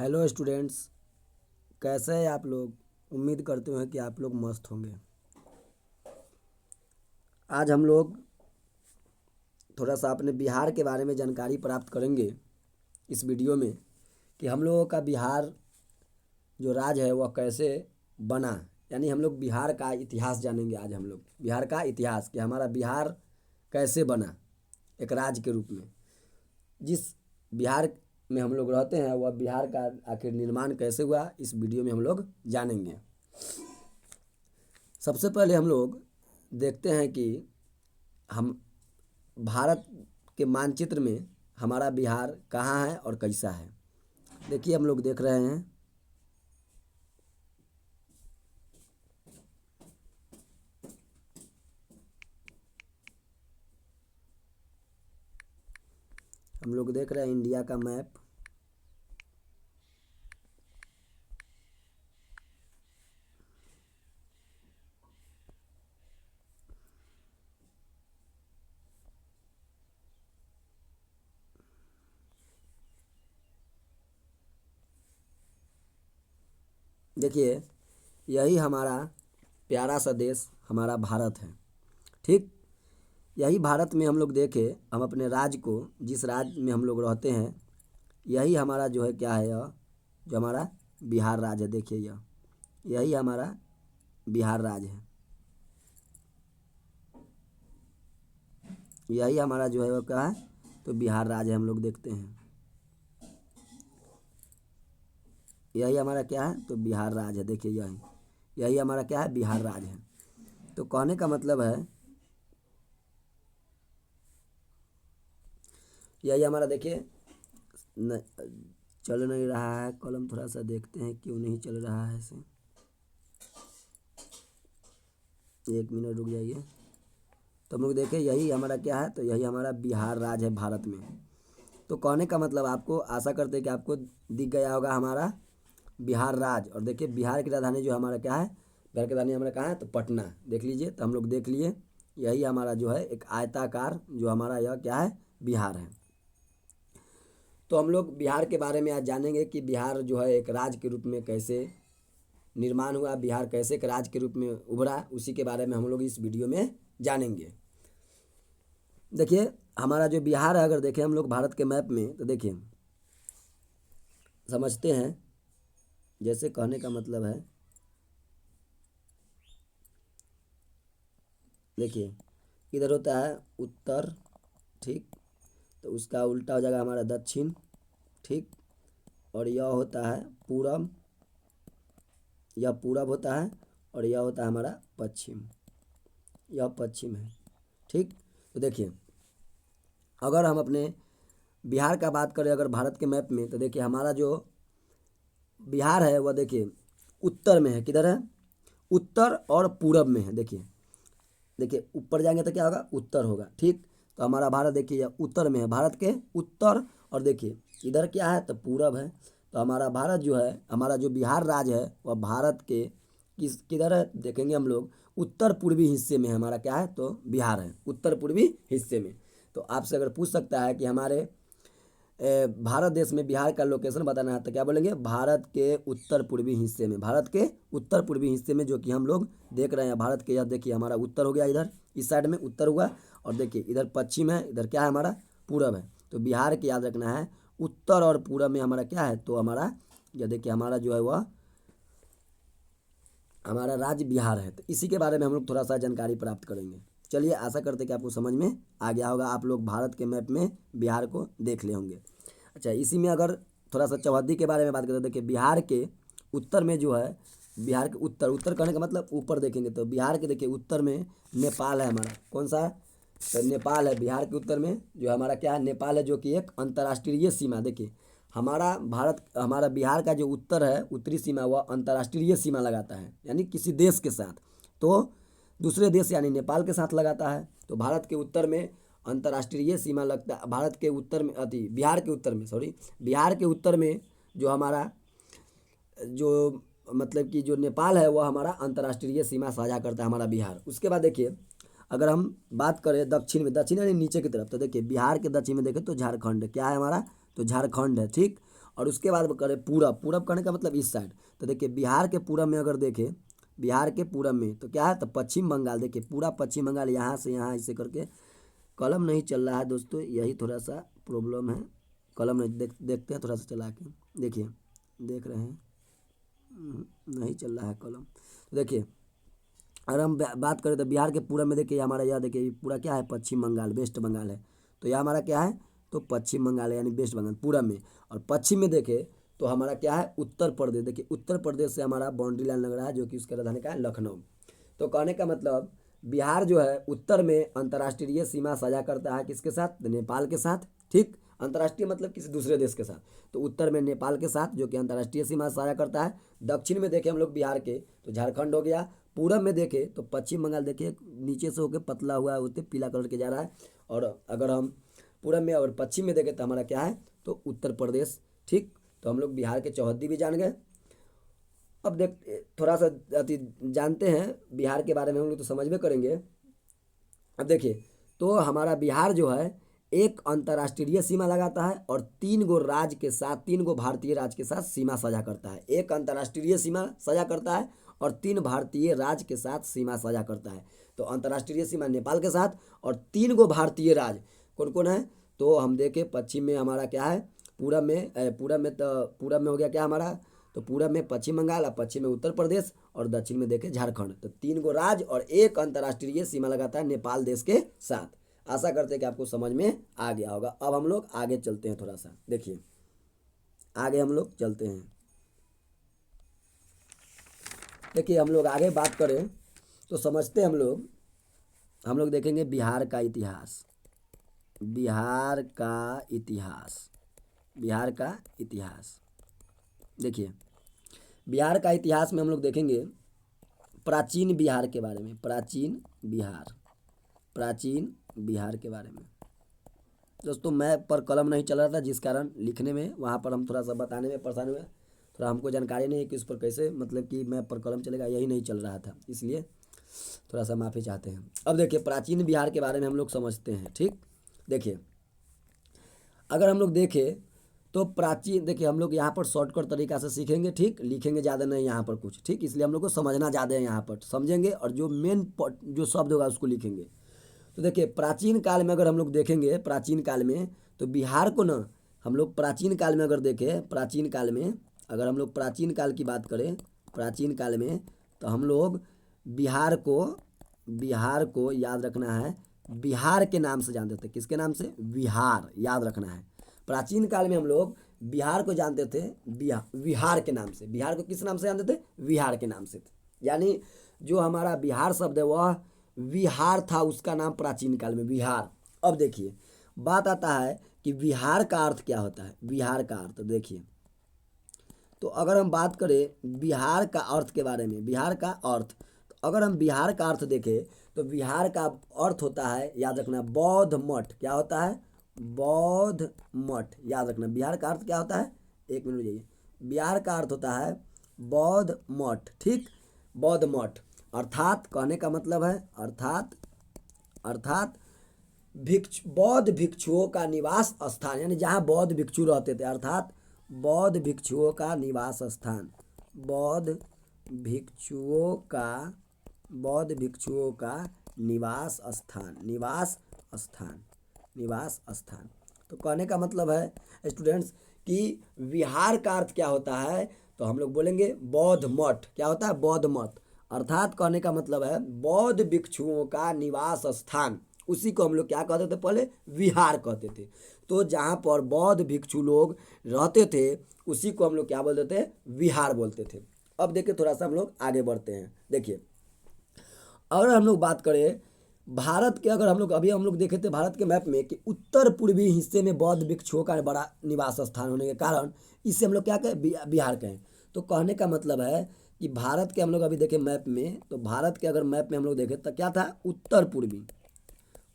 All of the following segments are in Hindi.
हेलो स्टूडेंट्स, कैसे हैं आप लोग। उम्मीद करते हैं कि आप लोग मस्त होंगे। आज हम लोग थोड़ा सा अपने बिहार के बारे में जानकारी प्राप्त करेंगे इस वीडियो में कि हम लोगों का बिहार जो राज्य है वह कैसे बना। यानी हम लोग बिहार का इतिहास जानेंगे। आज हम लोग बिहार का इतिहास कि हमारा बिहार कैसे बना एक राज्य के रूप में। जिस बिहार में हम लोग रहते हैं वह बिहार का आखिर निर्माण कैसे हुआ, इस वीडियो में हम लोग जानेंगे। सबसे पहले हम लोग देखते हैं कि हम भारत के मानचित्र में हमारा बिहार कहाँ है और कैसा है। देखिए हम लोग देख रहे हैं, हम लोग देख रहे हैं इंडिया का मैप। देखिए यही हमारा प्यारा सा देश हमारा भारत है। ठीक, यही भारत में हम लोग देखें, हम अपने राज्य को, जिस राज्य में हम लोग रहते हैं, यही हमारा जो है क्या है, यह जो हमारा बिहार राज्य है। देखिए यही हमारा बिहार राज्य है। यही हमारा जो है वो क्या है, तो बिहार राज्य है। हम लोग देखते हैं यही हमारा क्या है, तो बिहार राज्य है। देखिए यही यही हमारा क्या है, बिहार राज्य है। तो कहने का मतलब है यही हमारा, देखिए न, चल नहीं रहा है कलम, थोड़ा सा देखते हैं क्यों नहीं चल रहा है इसे। 1 मिनट रुक जाइए। तो हम लोग देखें यही हमारा क्या है, तो यही हमारा बिहार राज्य है भारत में। तो कहने का मतलब आपको, आशा करते हैं कि आपको दिख गया होगा हमारा बिहार राज्य। और देखिए बिहार की राजधानी जो हमारा क्या है, बिहार की राजधानी हमारा कहाँ है, तो पटना। देख लीजिए, तो हम लोग देख लिए यही हमारा जो है एक आयताकार जो हमारा यह क्या है, बिहार है। तो हम लोग बिहार के बारे में आज जानेंगे कि बिहार जो है एक राज्य के रूप में कैसे निर्माण हुआ, बिहार कैसे एक राज्य के रूप में उभरा, उसी के बारे में हम लोग इस वीडियो में जानेंगे। देखिए हमारा जो बिहार है, अगर देखें हम लोग भारत के मैप में, तो देखिए समझते हैं। जैसे कहने का मतलब है, देखिए इधर होता है उत्तर, ठीक, तो उसका उल्टा हो जाएगा हमारा दक्षिण, ठीक, और यह होता है पूरब, यह पूरब होता है, और यह होता है हमारा पश्चिम, यह पश्चिम है। ठीक, तो देखिए अगर हम अपने बिहार का बात करें अगर भारत के मैप में, तो देखिए हमारा जो बिहार है वह देखिए उत्तर में है। किधर है, उत्तर और पूरब में है। देखिए देखिए ऊपर जाएंगे तो क्या होगा, उत्तर होगा। ठीक, तो हमारा भारत देखिए यह उत्तर में है, भारत के उत्तर। और देखिए इधर क्या है, तो पूरब है। तो हमारा भारत जो है, हमारा जो बिहार राज्य है वह भारत के किधर है, देखेंगे हम लोग उत्तर पूर्वी हिस्से में हमारा क्या है, तो बिहार है उत्तर पूर्वी हिस्से में। तो आपसे अगर पूछ सकता है कि हमारे भारत देश में बिहार का लोकेशन बताना है, तो क्या बोलेंगे, भारत के उत्तर पूर्वी हिस्से में, भारत के उत्तर पूर्वी हिस्से में, जो कि हम लोग देख रहे हैं भारत के। यह देखिए हमारा उत्तर हो गया, इधर इस साइड में उत्तर हुआ, और देखिए इधर पश्चिम है, इधर क्या है हमारा पूरब है। तो बिहार के याद रखना है उत्तर और पूरब में हमारा क्या है, तो हमारा यह देखिए हमारा जो है वह हमारा राज्य बिहार है। तो इसी के बारे में हम लोग थोड़ा सा जानकारी प्राप्त करेंगे। चलिए, आशा करते हैं कि आपको समझ में आ गया होगा। आप लोग भारत के मैप में बिहार को देख ले होंगे। अच्छा, इसी में अगर थोड़ा सा चौहद्दी के बारे में बात करें, तो देखिए बिहार के उत्तर में जो है, बिहार के उत्तर, उत्तर कहने का मतलब ऊपर देखेंगे, तो बिहार के देखिए उत्तर में नेपाल है हमारा। कौन सा, तो नेपाल है बिहार के उत्तर में, जो हमारा क्या है, नेपाल है, जो कि एक अंतर्राष्ट्रीय सीमा। देखिए हमारा भारत, हमारा बिहार का जो उत्तर है, उत्तरी सीमा, वह अंतर्राष्ट्रीय सीमा लगाता है, यानी किसी देश के साथ, तो दूसरे देश यानी नेपाल के साथ लगाता है। तो भारत के उत्तर में अंतर्राष्ट्रीय सीमा लगता है, भारत के उत्तर में बिहार के उत्तर में, सॉरी, बिहार के उत्तर में जो हमारा जो मतलब कि जो नेपाल है वह हमारा अंतर्राष्ट्रीय सीमा साझा करता है हमारा बिहार। उसके बाद देखिए अगर हम बात करें दक्षिण में, दक्षिण यानी नीचे की तरफ, तो देखिए बिहार के दक्षिण में देखें तो झारखंड क्या है हमारा, तो झारखंड है। ठीक, और उसके बाद करें पूरब, पूरब करने का मतलब इस साइड। तो देखिए बिहार के पूरब में अगर देखें, बिहार के पूरब में तो क्या है, तो पश्चिम बंगाल। देखिए पूरा पश्चिम बंगाल यहाँ से यहाँ ऐसे करके, कलम नहीं चल रहा है दोस्तों, यही थोड़ा सा प्रॉब्लम है। कलम नहीं देखते हैं थोड़ा सा चला के, देखिए देख रहे हैं, नहीं चल रहा है कलम। तो देखिए अगर हम बात करें तो बिहार के पूरब में देखिए हमारा यह देखिए पूरा क्या है, पश्चिम बंगाल, वेस्ट बंगाल है। तो यह हमारा क्या है, तो पश्चिम बंगाल है, यानी वेस्ट बंगाल पूरब में। और पश्चिम में देखें तो हमारा क्या है, उत्तर प्रदेश। देखिए उत्तर प्रदेश से हमारा बाउंड्री लाइन लग रहा है, जो कि उसका राजधानी का है लखनऊ। तो कहने का मतलब बिहार जो है उत्तर में अंतर्राष्ट्रीय सीमा साझा करता है किसके साथ, तो नेपाल के साथ। ठीक, अंतर्राष्ट्रीय मतलब किसी दूसरे देश के साथ। तो उत्तर में नेपाल के साथ जो कि अंतर्राष्ट्रीय सीमा साझा करता है। दक्षिण में देखें हम लोग बिहार के तो झारखंड हो गया। पूरब में देखें तो पश्चिम बंगाल, देखिए नीचे से होकर पतला हुआ होते पीला कलर के जा रहा है। और अगर हम पूरब में और पश्चिम में देखें तो हमारा क्या है, तो उत्तर प्रदेश। ठीक, तो हम लोग बिहार के चौहद्दी भी जान गए। अब देख थोड़ा सा अति जानते हैं बिहार के बारे में, हम लोग तो समझ में करेंगे। अब देखिए तो हमारा बिहार जो है एक अंतर्राष्ट्रीय सीमा लगाता है और 3 गो राज्य के साथ, 3 गो भारतीय राज्य के साथ सीमा साझा करता है। एक अंतर्राष्ट्रीय सीमा साझा करता है और 3 भारतीय राज्य के साथ सीमा साझा करता है। तो अंतर्राष्ट्रीय सीमा नेपाल के साथ और 3 गो भारतीय राज्य कौन कौन है, तो हम देखें पश्चिम में हमारा क्या है, पूरब में हो गया क्या हमारा, तो पूरब में पश्चिम बंगाल और पश्चिम में उत्तर प्रदेश और दक्षिण में देखें झारखंड। तो 3 गो राज्य और एक अंतर्राष्ट्रीय सीमा लगाता है नेपाल देश के साथ। आशा करते हैं कि आपको समझ में आ गया होगा। अब हम लोग आगे चलते हैं, थोड़ा सा देखिए आगे हम लोग चलते हैं। देखिए हम लोग आगे बात करें तो समझते हैं हम लोग देखेंगे बिहार का इतिहास, बिहार का इतिहास, बिहार का इतिहास। देखिए बिहार का इतिहास में हम लोग देखेंगे प्राचीन बिहार के बारे में, प्राचीन बिहार के बारे में। दोस्तों मैं पर कलम नहीं चल रहा था, जिस कारण लिखने में वहाँ पर हम थोड़ा सा बताने में परेशानी हुआ, थोड़ा हमको जानकारी नहीं है कि उस पर कैसे मतलब कि मैं पर कलम चलेगा, यही नहीं चल रहा था, इसलिए थोड़ा सा माफ़ी चाहते हैं। अब देखिए प्राचीन बिहार के बारे में हम लोग समझते हैं। ठीक, देखिए अगर हम लोग देखें तो प्राचीन, देखिए हम लोग यहाँ पर शॉर्टकट तरीका से सीखेंगे। ठीक, लिखेंगे ज़्यादा नहीं यहाँ पर कुछ। ठीक, इसलिए हम लोग को समझना ज़्यादा है, यहाँ पर समझेंगे और जो मेन जो शब्द होगा उसको लिखेंगे। तो देखिए प्राचीन काल में अगर हम लोग देखेंगे, प्राचीन काल में तो बिहार को ना हम लोग प्राचीन काल में अगर देखें, प्राचीन काल में अगर हम लोग प्राचीन काल की बात करें, प्राचीन काल में तो हम लोग बिहार को याद रखना है, बिहार के नाम से जानते थे। किसके नाम से, बिहार, याद रखना है। प्राचीन काल में हम लोग बिहार को जानते थे विहार के नाम से। बिहार को किस नाम से जानते थे, विहार के नाम से थे। यानी जो हमारा बिहार शब्द है वह विहार था, उसका नाम प्राचीन काल में बिहार। अब देखिए बात आता है कि बिहार का अर्थ क्या होता है। बिहार का अर्थ देखिए, तो अगर हम बात करें बिहार का अर्थ के बारे में, बिहार का अर्थ, तो अगर हम बिहार का अर्थ देखें तो बिहार का अर्थ होता है, याद रखना, बौद्ध मठ। क्या होता है, बौद्ध मठ, याद रखना। बिहार का अर्थ क्या होता है, एक मिनट जाइए, बिहार का अर्थ होता है बौद्ध मठ। ठीक, बौद्ध मठ अर्थात कहने का मतलब है अर्थात बौद्ध भिक्षुओं का निवास स्थान, यानी जहाँ बौद्ध भिक्षु रहते थे, अर्थात बौद्ध भिक्षुओं का निवास स्थान, बौद्ध भिक्षुओं का निवास स्थान। तो कहने का मतलब है स्टूडेंट्स कि विहार का अर्थ क्या होता है, तो हम लोग बोलेंगे बौद्ध मठ। क्या होता है, बौद्ध मठ, अर्थात कहने का मतलब है बौद्ध भिक्षुओं का निवास स्थान। उसी को हम लोग क्या कहते थे, पहले विहार कहते थे। तो जहाँ पर बौद्ध भिक्षु लोग रहते थे उसी को हम लोग क्या बोलते थे, विहार बोलते थे। अब देखिए थोड़ा सा हम लोग आगे बढ़ते हैं। देखिए अगर हम लोग बात करें भारत के, अगर हम लोग अभी हम लोग देखे थे भारत के मैप में कि उत्तर पूर्वी हिस्से में बौद्ध भिक्षुओं का बड़ा निवास स्थान होने के कारण इसे हम लोग क्या कहें, बिहार कहें। तो कहने का मतलब है कि भारत के हम लोग अभी देखें मैप में, तो भारत के अगर मैप में हम लोग देखें तो क्या था,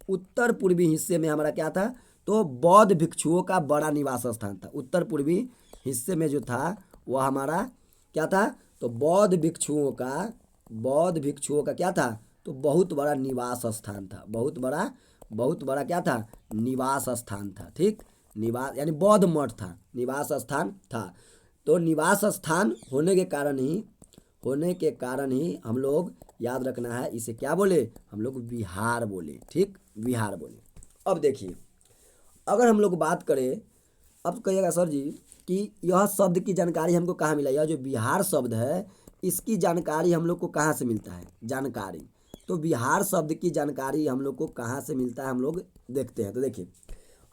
उत्तर पूर्वी हिस्से में हमारा क्या था, तो बौद्ध भिक्षुओं का बड़ा निवास स्थान था। उत्तर पूर्वी हिस्से में जो था वह हमारा क्या था, तो बौद्ध भिक्षुओं का क्या था, तो बहुत बड़ा निवास स्थान था, बहुत बड़ा क्या था, निवास स्थान था। ठीक, निवास यानी बौद्ध मठ था, निवास स्थान था। तो निवास स्थान होने के कारण ही हम लोग याद रखना है, इसे क्या बोले हम लोग, विहार बोले। ठीक, विहार बोले। अब देखिए, अगर हम लोग बात करें, अब कहिएगा सर जी कि यह शब्द की जानकारी हमको कहाँ मिला, यह जो बिहार शब्द है इसकी जानकारी हम लोग को कहाँ से मिलता है, जानकारी। तो बिहार शब्द की जानकारी हम लोग को कहाँ से मिलता है, हम लोग देखते हैं। तो देखिए,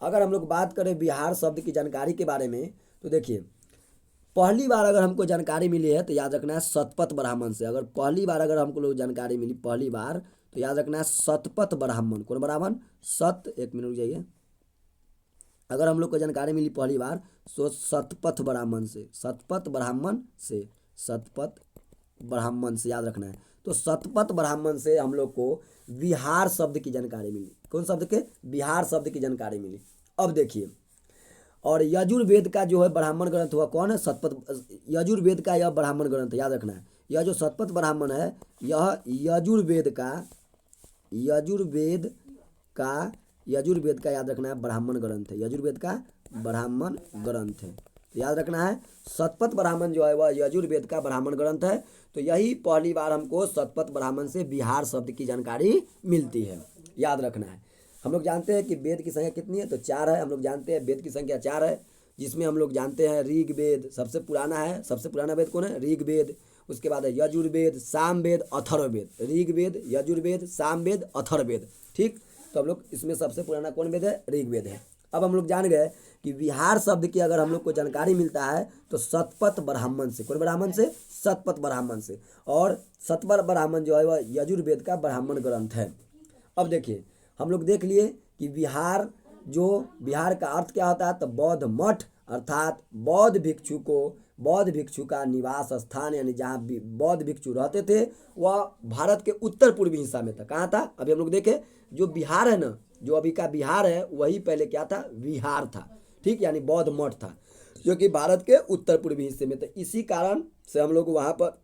अगर हम लोग बात करें बिहार शब्द की जानकारी के बारे में, तो देखिए पहली बार अगर हमको जानकारी मिली है तो याद रखना है शतपथ ब्राह्मण से। अगर पहली बार अगर हमको लोग जानकारी मिली पहली बार, तो याद रखना है शतपथ ब्राह्मण। कौन ब्राह्मण? एक मिनट रुक जाइए। अगर हम लोग को जानकारी मिली पहली बार तो शतपथ ब्राह्मण से, शतपथ ब्राह्मण से याद रखना है। तो शतपथ ब्राह्मण से हम लोग को विहार शब्द की जानकारी मिली। कौन शब्द के? बिहार शब्द की जानकारी मिली। अब देखिए, और यजुर्वेद का जो है ब्राह्मण ग्रंथ हुआ कौन है? शतपथ। यजुर्वेद का यह ब्राह्मण ग्रंथ है, याद रखना है। यह जो शतपथ ब्राह्मण है यह यजुर्वेद का याद रखना है ब्राह्मण ग्रंथ है। यजुर्वेद का ब्राह्मण ग्रंथ है, तो याद रखना है शतपथ ब्राह्मण जो है वह यजुर्वेद का ब्राह्मण ग्रंथ है। तो यही पहली बार हमको शतपथ ब्राह्मण से बिहार शब्द की जानकारी मिलती है, याद रखना है। हम लोग जानते हैं कि वेद की संख्या कितनी है, तो 4 है। हम लोग जानते हैं वेद की संख्या 4 है, जिसमें हम लोग जानते हैं ऋग्वेद सबसे पुराना है। सबसे पुराना वेद कौन है? ऋग्वेद। उसके बाद है यजुर्वेद, सामवेद, अथर्ववेद। ऋग्वेद, यजुर्वेद, सामवेद, अथर्ववेद। ठीक, तो हम लोग इसमें सबसे पुराना कौन वेद है? ऋग्वेद है। अब हम लोग जान गए कि बिहार शब्द की अगर हम लोग को जानकारी मिलता है तो शतपथ ब्राह्मण से। कौन ब्राह्मण से? शतपथ ब्राह्मण से। और शतपथ ब्राह्मण जो है वह यजुर्वेद का ब्राह्मण ग्रंथ है। अब देखिए, हम लोग देख लिए कि बिहार का अर्थ क्या होता है, तो बौद्ध मठ, अर्थात बौद्ध भिक्षु का निवास स्थान, यानी जहाँ बौद्ध भिक्षु रहते थे वह भारत के उत्तर पूर्वी हिस्सा में था। कहाँ था? अभी हम लोग देखे, जो बिहार है ना, जो अभी का बिहार है वही पहले क्या था? विहार था। ठीक, यानी बौद्ध मठ था जो कि भारत के उत्तर पूर्वी हिस्से में था। इसी कारण से हम लोग वहाँ पर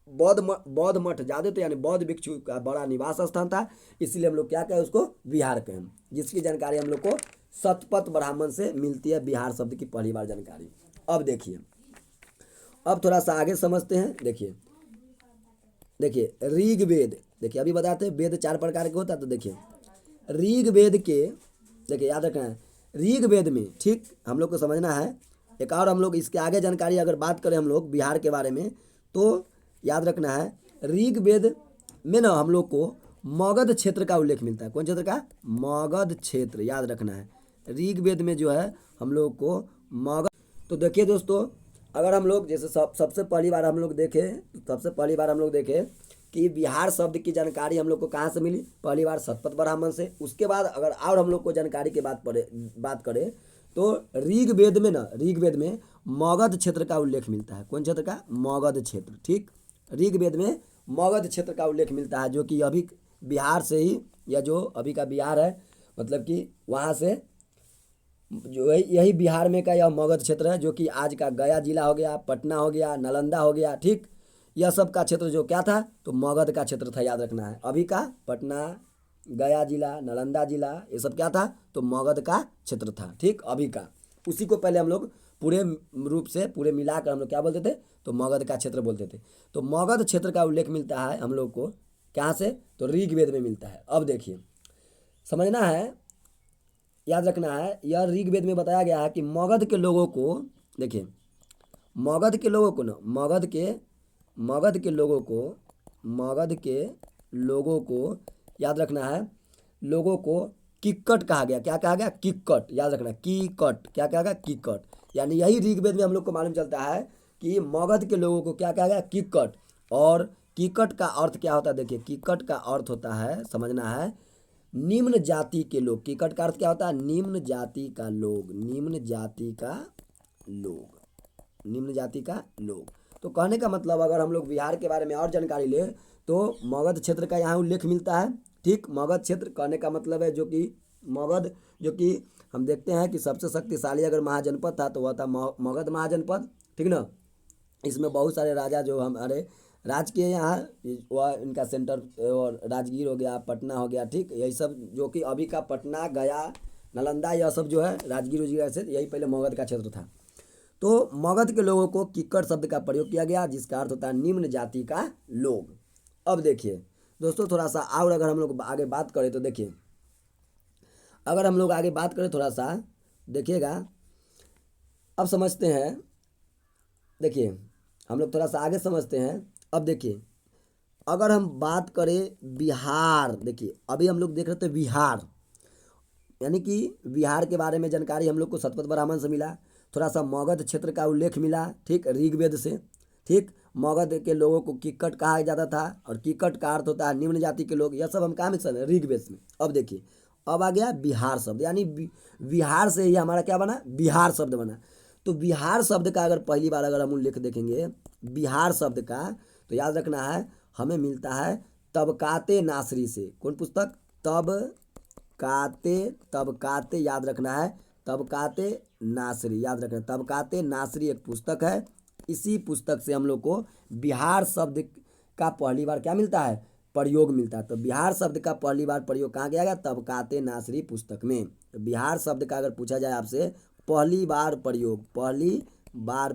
बौद्ध मठ ज़्यादा थे, यानी बौद्ध भिक्षु का बड़ा निवास स्थान था। इसीलिए हम लोग क्या कहें उसको? विहार कहें, जिसकी जानकारी हम लोग को शतपथ ब्राह्मण से मिलती है, बिहार शब्द की पहली बार जानकारी। अब देखिए, अब थोड़ा सा आगे समझते हैं। देखिए ऋग्वेद, देखिए अभी बताते हैं वेद 4 प्रकार के होता है। तो देखिए ऋग्वेद के, देखिए याद रखना है ऋग्वेद में, ठीक हम लोग को समझना है। एक और हम लोग इसके आगे जानकारी अगर बात करें हम लोग बिहार के बारे में, तो याद रखना है ऋग्वेद में ना हम लोग को मगध क्षेत्र का उल्लेख मिलता है। कौन क्षेत्र का? मगध क्षेत्र, याद रखना है। ऋग्वेद में जो है हम लोग को मगध। तो देखिए दोस्तों, अगर हम लोग जैसे सबसे पहली बार हम लोग देखें कि बिहार शब्द की जानकारी हम लोग को कहाँ से मिली? पहली बार शतपथ ब्राह्मण से। उसके बाद अगर और हम लोग को जानकारी की बात करें तो ऋग्वेद में मगध क्षेत्र का उल्लेख मिलता है। कौन क्षेत्र का? मगध क्षेत्र। ठीक, ऋग्वेद में मगध क्षेत्र का उल्लेख मिलता है, जो कि अभी बिहार से ही, या जो अभी का बिहार है, मतलब कि वहाँ से जो है यही बिहार में का यह मगध क्षेत्र है, जो कि आज का गया जिला हो गया, पटना हो गया, नालंदा हो गया। ठीक, यह सब का क्षेत्र जो क्या था? तो मगध का क्षेत्र था, याद रखना है। अभी का पटना, गया जिला, नालंदा जिला, ये सब क्या था? तो मगध का क्षेत्र था। ठीक, अभी का, उसी को पहले हम लोग पूरे रूप से पूरे मिलाकर हम लोग क्या बोलते थे? तो मगध का क्षेत्र बोलते थे। तो मगध क्षेत्र का उल्लेख मिलता है हम लोग को कहाँ से? तो ऋग्वेद में मिलता है। अब देखिए, समझना है, याद रखना है, यह ऋग्वेद में बताया गया है कि मगध के लोगों को, देखिए मगध के लोगों को याद रखना है, लोगों को किक्कट कहा गया। क्या कहा गया? किक्कट, याद रखना, किक्कट। क्या कहा गया? किक्कट। यानी यही ऋग्वेद में हम लोग को मालूम चलता है कि मगध के लोगों को क्या कहा गया? किक्कट। और किक्कट का अर्थ क्या होता है? देखिए किक्कट का अर्थ होता है, समझना है, निम्न जाति के लोग। किक्कट का अर्थ क्या होता है? निम्न जाति का लोग, निम्न जाति का लोग। तो कहने का मतलब, अगर हम लोग बिहार के बारे में और जानकारी ले तो मगध क्षेत्र का यहाँ उल्लेख मिलता है। ठीक, मगध क्षेत्र कहने का मतलब है जो कि मगध, जो कि हम देखते हैं कि सबसे शक्तिशाली अगर महाजनपद था तो वह था मगध महाजनपद। ठीक ना, इसमें बहुत सारे राजा जो हमारे राज किए यहाँ, वह इनका सेंटर और राजगीर हो गया, पटना हो गया। ठीक, यही सब जो कि अभी का पटना, गया, नालंदा यह सब जो है राजगीर उजगीर से यही पहले मगध का क्षेत्र था। तो मगध के लोगों को किक्कट शब्द का प्रयोग किया गया जिसका अर्थ होता है निम्न जाति का लोग। अब देखिए दोस्तों थोड़ा सा और अगर हम लोग आगे बात करें तो देखिए, अगर हम लोग आगे बात करें थोड़ा सा देखिएगा, अब समझते हैं। देखिए हम लोग थोड़ा सा आगे समझते हैं। अब देखिए अगर हम बात करें बिहार, देखिए अभी हम लोग देख रहे थे बिहार, यानी कि बिहार के बारे में जानकारी हम लोग को शतपथ ब्राह्मण से मिला, थोड़ा सा मगध क्षेत्र का उल्लेख मिला, ठीक, ऋग्वेद से, ठीक। मगध के लोगों को किक्कट कहा जाता था और किक्कट का अर्थ होता है निम्न जाति के लोग, यह सब हम कहाँ में समझे, ऋग्वेद में। अब देखिए अब आ गया बिहार शब्द, यानी बिहार से ही हमारा क्या बना, बिहार शब्द बना। तो बिहार शब्द का अगर पहली बार अगर हम उल्लेख देखेंगे बिहार शब्द का, तो याद रखना है हमें मिलता है तबकाते नासरी से। कौन पुस्तक, तबकाते याद रखना है, तबकाते नासरी याद रखना है। तबकाते नासरी एक पुस्तक है, इसी पुस्तक से हम लोग को बिहार शब्द का पहली बार क्या मिलता है, प्रयोग मिलता है। तो बिहार शब्द का पहली बार प्रयोग कहाँ किया गया, तबकाते नासरी पुस्तक में। तो बिहार शब्द का अगर पूछा जाए आपसे पहली बार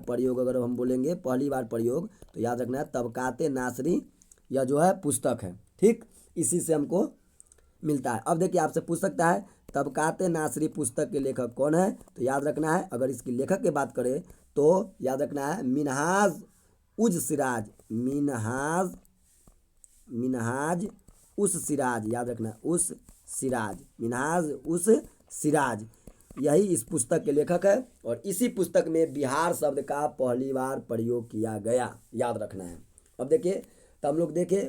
प्रयोग अगर हम बोलेंगे पहली बार प्रयोग, तो याद रखना है तबकाते नासरी यह जो है पुस्तक है, ठीक, इसी से हमको मिलता है। अब देखिए आपसे पूछ सकता है तबकाते नासरी पुस्तक के लेखक कौन है, तो याद रखना है अगर इसकी लेखक की बात करें तो याद रखना है मिनहाज उज सिराज, मिनहाज उस सिराज, याद रखना उस सिराज, मिनहाज उस सिराज, यही इस पुस्तक के लेखक है। और इसी पुस्तक में बिहार शब्द का पहली बार प्रयोग किया गया, याद रखना है। अब देखिए तो हम लोग देखे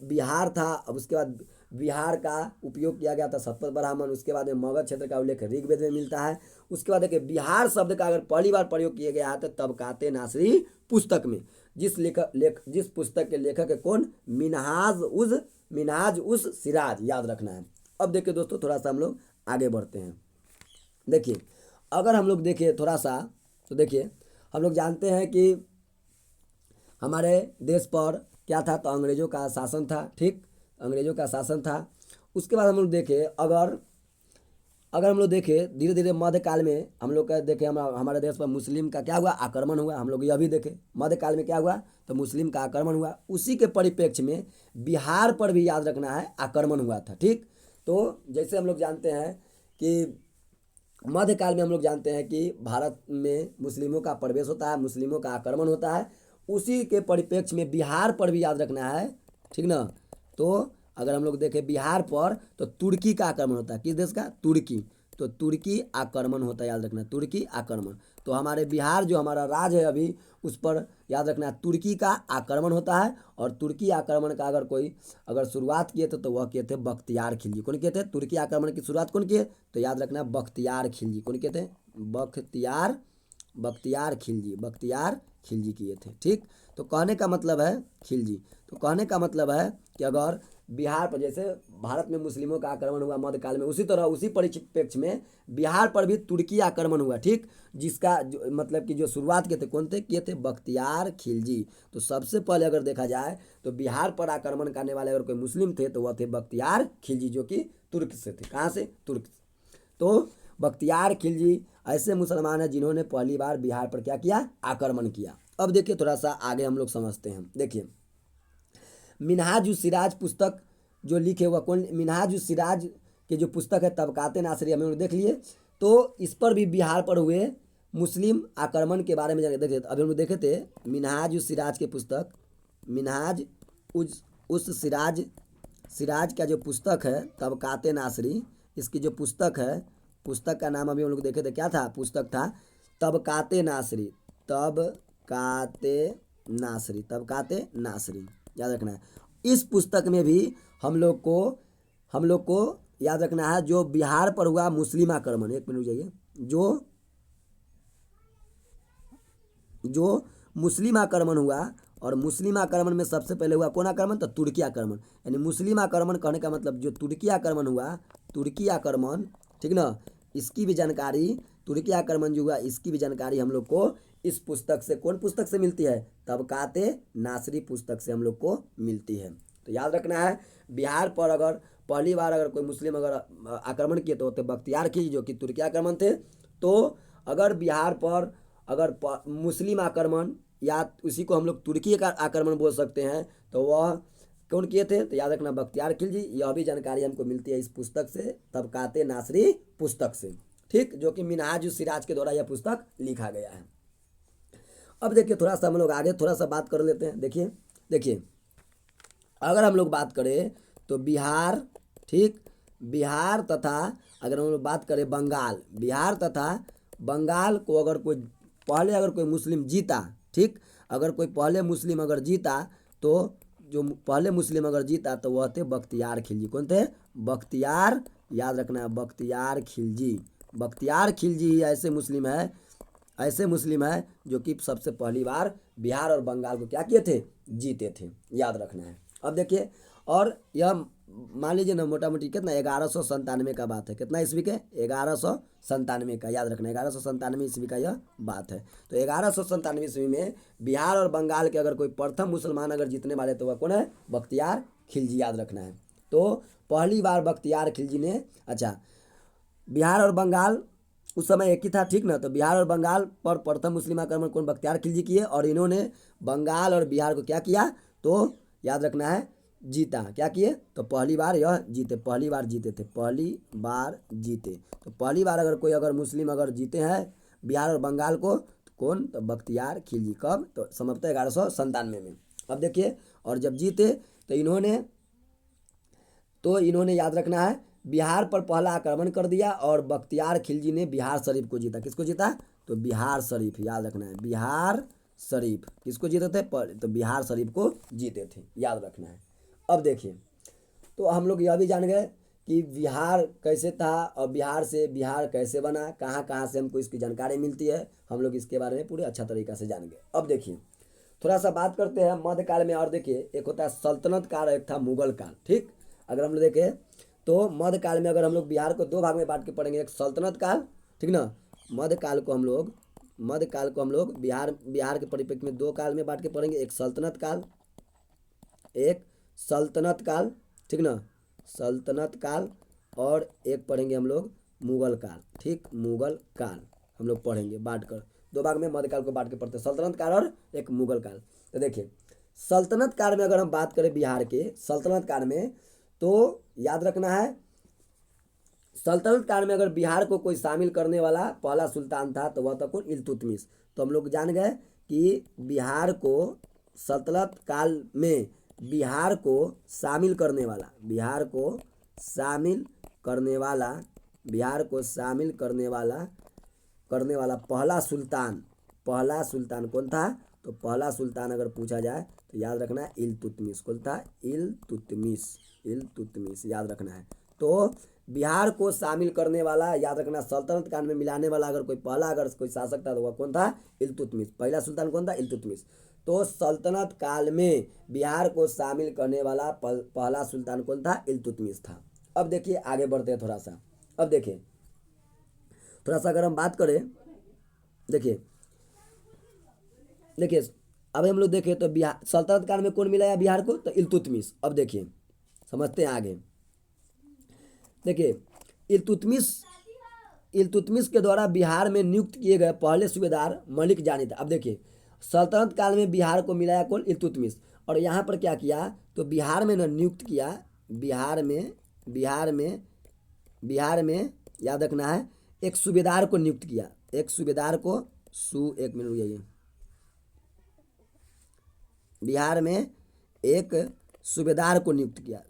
बिहार था, अब उसके बाद बिहार का उपयोग किया गया था शतपथ ब्राह्मण, उसके बाद में मगध क्षेत्र का उल्लेख ऋग्वेद में मिलता है। उसके बाद देखिए बिहार शब्द का अगर पहली बार प्रयोग किया गया है तो तबकाते नासरी पुस्तक में, जिस पुस्तक के लेखक है कौन, मिनहाज उस सिराज, याद रखना है। अब देखिए दोस्तों थोड़ा सा हम लोग आगे बढ़ते हैं। देखिए अगर हम लोग देखें थोड़ा सा, तो देखिए हम लोग जानते हैं कि हमारे देश पर क्या था, तो अंग्रेजों का शासन था, ठीक, अंग्रेजों का शासन था। उसके बाद हम लोग देखें अगर हम लोग देखें धीरे धीरे मध्यकाल में हम लोग का देखें हमारे देश पर मुस्लिम का क्या हुआ, आक्रमण हुआ। हम लोग यह भी देखें मध्यकाल में क्या हुआ, तो मुस्लिम का आक्रमण हुआ। उसी के परिप्रेक्ष्य में बिहार पर भी याद रखना है आक्रमण हुआ था, ठीक। तो जैसे हम लोग जानते हैं कि मध्यकाल में हम लोग जानते हैं कि भारत में मुस्लिमों का प्रवेश होता है, मुस्लिमों का आक्रमण होता है। उसी के परिप्रेक्ष्य में बिहार पर भी याद रखना है, ठीक ना। तो अगर हम लोग देखें बिहार पर तो तुर्की का आक्रमण होता है, किस देश का, तुर्की, तो तुर्की आक्रमण होता है, याद रखना तुर्की आक्रमण। तो हमारे बिहार जो हमारा राज्य है अभी उस पर याद रखना तुर्की का आक्रमण होता है। और तुर्की आक्रमण का अगर शुरुआत किए थे तो वह किए थे बख्तियार खिलजी। कौन किए थे, तुर्की आक्रमण की शुरुआत कौन किए, तो याद रखना बख्तियार खिलजी। कौन किए थे, बख्तियार खिलजी किए थे, ठीक। तो कहने का मतलब है खिलजी, तो कहने का मतलब है कि अगर बिहार पर जैसे भारत में मुस्लिमों का आक्रमण हुआ मध्यकाल में, उसी तरह उसी परिप्रेक्ष्य में बिहार पर भी तुर्की आक्रमण हुआ, ठीक, जिसका मतलब कि जो शुरुआत किए थे कौन थे, किए थे बख्तियार खिलजी। तो सबसे पहले अगर देखा जाए तो बिहार पर आक्रमण करने वाले अगर कोई मुस्लिम थे तो वह थे बख्तियार खिलजी, जो कि तुर्क से थे। कहाँ से, तुर्क से। तो बख्तियार खिलजी ऐसे मुसलमान हैं जिन्होंने पहली बार बिहार पर क्या किया, आक्रमण किया। अब देखिए थोड़ा सा आगे हम लोग समझते हैं। देखिए मिनहाज उस सिराज पुस्तक जो लिखे हुआ कौन, मिनहाज उस सिराज के जो पुस्तक है तबकाते नासरी हम लोग देख लिए। तो इस पर भी बिहार पर हुए मुस्लिम आक्रमण के बारे में जाने देखे। अभी हम लोग देखे थे मिनहाज उस सिराज के पुस्तक, मिनहाज उस सिराज का जो पुस्तक है तबकाते नासरी, इसकी जो पुस्तक है, पुस्तक का नाम अभी हम लोग देखे थे, क्या था, पुस्तक था तबकाते नासरी, तबकाते नासरी, याद रखना है। इस पुस्तक में भी हम लोग को याद रखना है जो बिहार पर हुआ मुस्लिम आक्रमण, एक मिनट जाइए, जो मुस्लिम आक्रमण हुआ, और मुस्लिम आक्रमण में सबसे पहले हुआ कौन आक्रमण, तो तुर्की आक्रमण। यानी मुस्लिम आक्रमण कहने का मतलब जो तुर्की आक्रमण हुआ, तुर्की आक्रमण, ठीक ना, इसकी भी जानकारी, तुर्की आक्रमण जो हुआ इसकी भी जानकारी हम लोग को इस पुस्तक से, कौन पुस्तक से मिलती है, तबकाते नासरी पुस्तक से हम लोग को मिलती है। तो याद रखना है बिहार पर अगर पहली बार अगर कोई मुस्लिम अगर आक्रमण किए तो थे बख्तियार खिलजी, जो कि तुर्की आक्रमण थे। तो अगर बिहार पर अगर मुस्लिम आक्रमण या उसी को हम लोग तुर्की का आक्रमण बोल सकते हैं, तो वह कौन किए थे? तो याद रखना बख्तियार खिलजी। यह भी जानकारी हमको मिलती है इस पुस्तक से, तबकाते नासरी पुस्तक से, ठीक, जो कि मिनहाज सिराज के द्वारा यह पुस्तक लिखा गया है। अब देखिए थोड़ा सा हम लोग आगे थोड़ा सा बात कर लेते हैं। देखिए अगर हम लोग बात करें तो बिहार, ठीक, बिहार तथा अगर हम लोग बात करें बंगाल, बिहार तथा बंगाल को अगर कोई पहले अगर कोई मुस्लिम जीता, ठीक, अगर कोई पहले मुस्लिम अगर जीता, तो जो पहले मुस्लिम अगर जीता तो वह थे बख्तियार खिलजी। कौन थे? बख्तियार, याद रखना है बख्तियार खिलजी। बख्तियार खिलजी ही ऐसे मुस्लिम है जो कि सबसे पहली बार बिहार और बंगाल को क्या किए थे? जीते थे, याद रखना है। अब देखिए, और यह मान लीजिए ना मोटा मोटी कितना 1197 का बात है, कितना ईस्वी के? 1197 का, याद रखना 1197 ईस्वी का यह बात है। तो 1197 ईस्वी में बिहार और बंगाल के अगर कोई प्रथम मुसलमान अगर जीतने वाले तो वह कौन है? बख्तियार खिलजी, याद रखना है। तो पहली बार बख्तियार खिलजी ने, अच्छा, बिहार और बंगाल उस समय एक ही था, ठीक ना। तो बिहार और बंगाल पर प्रथम मुस्लिम आक्रमण कौन? बख्तियार खिलजी किए, और इन्होंने बंगाल और बिहार को क्या किया? तो याद रखना है जीता। क्या किए? तो पहली बार यह जीते, पहली बार जीते थे, पहली बार जीते। तो पहली बार अगर कोई अगर मुस्लिम अगर जीते हैं बिहार और बंगाल को, तो कौन? तो बख्तियार खिलजी। कब? तो संभवतः 1197 में। अब देखिए, और जब जीते तो इन्होंने याद रखना है बिहार पर पहला आक्रमण कर दिया, और बख्तियार खिलजी ने बिहार शरीफ को जीता। किसको जीता? तो बिहार शरीफ, याद रखना है बिहार शरीफ। किसको जीते थे? तो बिहार शरीफ को जीते थे, याद रखना है। अब देखिए, तो हम लोग यह भी जान गए कि बिहार कैसे था और बिहार से बिहार कैसे बना, कहाँ कहाँ से हमको इसकी जानकारी मिलती है, हम लोग इसके बारे में पूरे अच्छा तरीका से जान गए। अब देखिए थोड़ा सा बात करते हैं मध्यकाल में। और देखिए एक होता है सल्तनत काल, एक था मुगल काल, ठीक। अगर हम लोग देखें तो मध्यकाल में अगर हम लोग बिहार को दो भाग में बांट के पढ़ेंगे, एक सल्तनत काल, ठीक ना। मध्यकाल को हम लोग बिहार के परिप्रेक्ष्य में दो काल में बांट के पढ़ेंगे, एक सल्तनत काल, ठीक ना, सल्तनत काल, और एक पढ़ेंगे हम लोग मुगल काल, ठीक, मुगल काल हम लोग पढ़ेंगे बांट कर दो भाग में, मध्यकाल को बांट के पढ़ते हैं, सल्तनत काल और एक मुगल काल। तो देखिए सल्तनत काल में अगर हम बात करें बिहार के सल्तनत काल में, तो याद रखना है सल्तनत काल में अगर बिहार को कोई शामिल करने वाला पहला सुल्तान था तो वह था कौन? इल्तुतमिश। तो हम लोग जान गए कि बिहार को सल्तनत काल में बिहार को शामिल करने वाला पहला सुल्तान कौन था? तो पहला सुल्तान अगर पूछा जाए तो याद रखना है इल्तुतमिश। कौन था? इल्तुतमिश, याद रखना है। तो बिहार को शामिल करने वाला, याद रखना, सल्तनत काल में मिलाने वाला अगर कोई शासक था तो वह कौन था? इल्तुतमिश। पहला सुल्तान कौन था? इल्तुतमिश। तो सल्तनत काल में बिहार को शामिल करने वाला पहला सुल्तान कौन था? इल्तुतमिश था। अब देखिए आगे बढ़ते हैं थोड़ा सा। अब देखिए थोड़ा सा अगर हम बात करें, देखिए अब हम लोग देखें तो बिहार सल्तनत काल में कौन मिलाया बिहार को? तो इल्तुतमिश। अब देखिए समझते हैं आगे। देखिए इल्तुतमिश के द्वारा बिहार में नियुक्त किए गए पहले सूबेदार मलिक जानी थे। अब देखिए सल्तनत काल में बिहार को मिलाया कौन? इल्तुतमिश। और यहाँ पर क्या किया? तो बिहार में न नियुक्त किया, बिहार में याद रखना है एक सूबेदार को नियुक्त किया, एक सूबेदार को एक मिनट रुकिए, बिहार में एक सूबेदार को नियुक्त किया,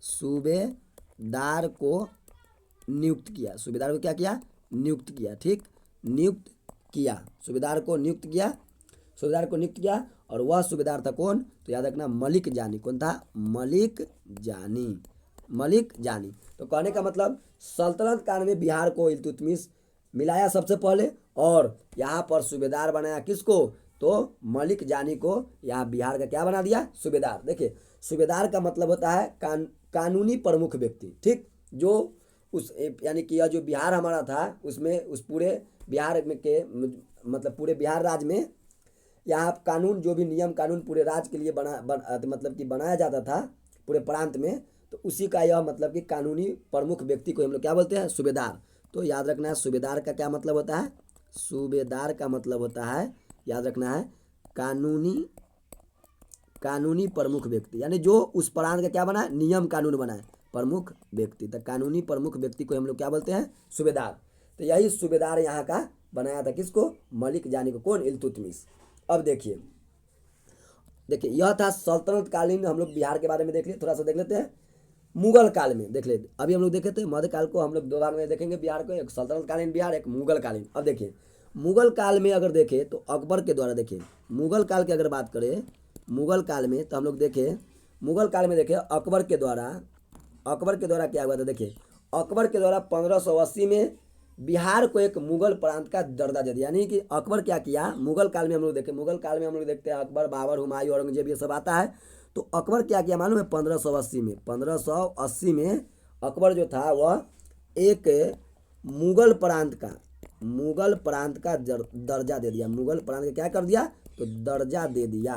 सूबेदार को क्या किया? नियुक्त किया, ठीक, सूबेदार को नियुक्त किया। और वह सूबेदार था कौन? तो याद रखना मलिक जानी। कौन था? मलिक जानी। तो कहने का मतलब सल्तनत काल में बिहार को इल्तुतमिश मिलाया सबसे पहले, और यहाँ पर सूबेदार बनाया किसको? तो मलिक जानी को यहाँ बिहार का क्या बना दिया? सूबेदार। देखिए सूबेदार का मतलब होता है कानूनी प्रमुख व्यक्ति, ठीक, जो उस यानी कि यह जो बिहार हमारा था उसमें उस पूरे बिहार में के मतलब पूरे बिहार राज्य में यहाँ कानून जो भी नियम कानून पूरे राज्य के लिए मतलब कि बनाया जाता था पूरे प्रांत में, तो उसी का यह मतलब कि कानूनी प्रमुख व्यक्ति को हम लोग क्या बोलते हैं, सूबेदार। तो याद रखना है सूबेदार का क्या मतलब होता है, सूबेदार का मतलब होता है, याद रखना है, कानूनी प्रमुख व्यक्ति, यानी जो उस प्रांत का क्या बना है, नियम कानून बना है, प्रमुख व्यक्ति। तो कानूनी प्रमुख व्यक्ति को हम लोग क्या बोलते हैं, सूबेदार। तो यही सूबेदार यहाँ का बनाया था किसको, मलिक जानी को। कौन, इल्तुतमिश। अब देखिए यह था सल्तनत कालीन, हम लोग बिहार के बारे में देख लिए, थोड़ा सा देख लेते हैं मुगल काल में। देख ले, अभी हम लोग देखे थे मध्यकाल को, हम लोग दो भाग में देखेंगे बिहार को, एक सल्तनत कालीन बिहार, एक मुगल कालीन। अब देखिए मुगल काल में अगर देखें तो अकबर के द्वारा, देखिए मुगल काल की अगर बात करें, मुगल काल में तो हम लोग देखें, मुगल काल में देखें अकबर के द्वारा क्या हुआ था। देखिए अकबर के द्वारा 1580 में बिहार को एक मुगल प्रांत का दर्जा दे दिया। यानी कि अकबर क्या किया, मुगल काल में हम लोग देखें, मुगल काल में हम लोग देखते हैं अकबर, बाबर, हुमायूं, औरंगजेब, ये सब आता है। तो अकबर क्या किया मालूम है, 1580 में अकबर जो था वह एक मुगल प्रांत का दर्जा दे दिया। मुगल प्रांत का क्या कर दिया, तो दर्जा दे दिया।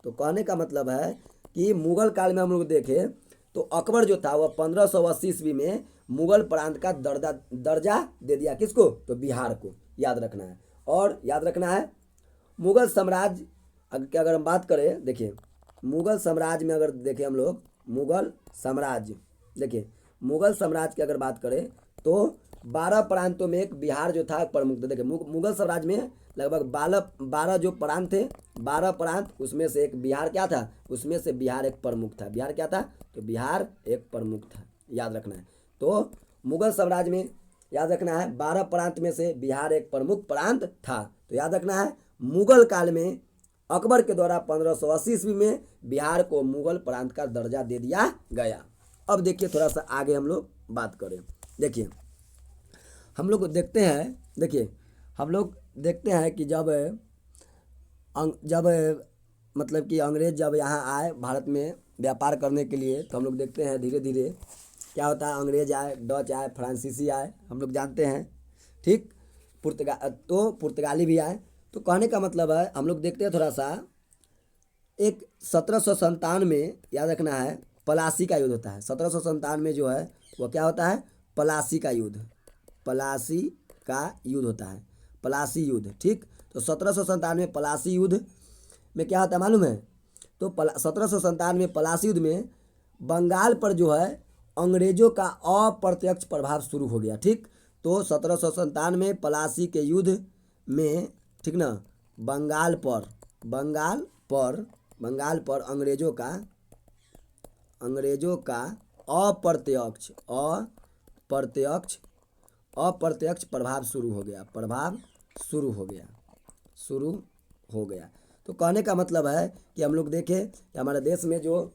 तो कहने का मतलब है कि मुगल काल में हम लोग देखें तो अकबर जो था वह 1580 ईस्वी में मुगल प्रांत का दर्जा दे दिया किसको, तो बिहार को। याद रखना है। और याद रखना है मुगल साम्राज्य की अगर हम बात करें, देखिए मुगल साम्राज्य में अगर देखें हम लोग, मुगल साम्राज्य की अगर बात करें तो 12 प्रांतों में एक बिहार जो था प्रमुख था। देखिए मुगल साम्राज्य में लगभग 12 जो प्रांत थे, 12 प्रांत, उसमें से एक बिहार क्या था, उसमें से बिहार एक प्रमुख था। बिहार क्या था, तो बिहार एक प्रमुख था। याद रखना है। तो मुगल साम्राज्य में याद रखना है 12 प्रांत में से बिहार एक प्रमुख प्रांत था। तो याद रखना है मुगल काल में अकबर के द्वारा 1580 ईस्वी में बिहार को मुगल प्रांत का दर्जा दे दिया गया। अब देखिए थोड़ा सा आगे हम लोग बात करें। देखिए हम लोग देखते हैं कि जब मतलब कि अंग्रेज जब यहाँ आए भारत में व्यापार करने के लिए, तो हम लोग देखते हैं धीरे धीरे क्या होता है, अंग्रेज आए, डच आए, फ्रांसीसी आए, हम लोग जानते हैं, ठीक, पुर्तगाली भी आए। तो कहने का मतलब है हम लोग देखते हैं थोड़ा सा, एक 1757 में याद रखना है प्लासी का युद्ध होता है। 1757 में जो है वो क्या होता है, प्लासी का युद्ध होता है, प्लासी युद्ध, ठीक। तो 1757 में प्लासी युद्ध में क्या होता है मालूम है, तो 1757 में प्लासी युद्ध में बंगाल पर जो है अंग्रेजों का अप्रत्यक्ष प्रभाव शुरू हो गया, ठीक। तो 1757 में प्लासी के युद्ध में, ठीक ना, बंगाल पर अंग्रेजों का अप्रत्यक्ष प्रभाव शुरू हो गया। तो कहने का मतलब है कि हम लोग देखें कि हमारे देश में जो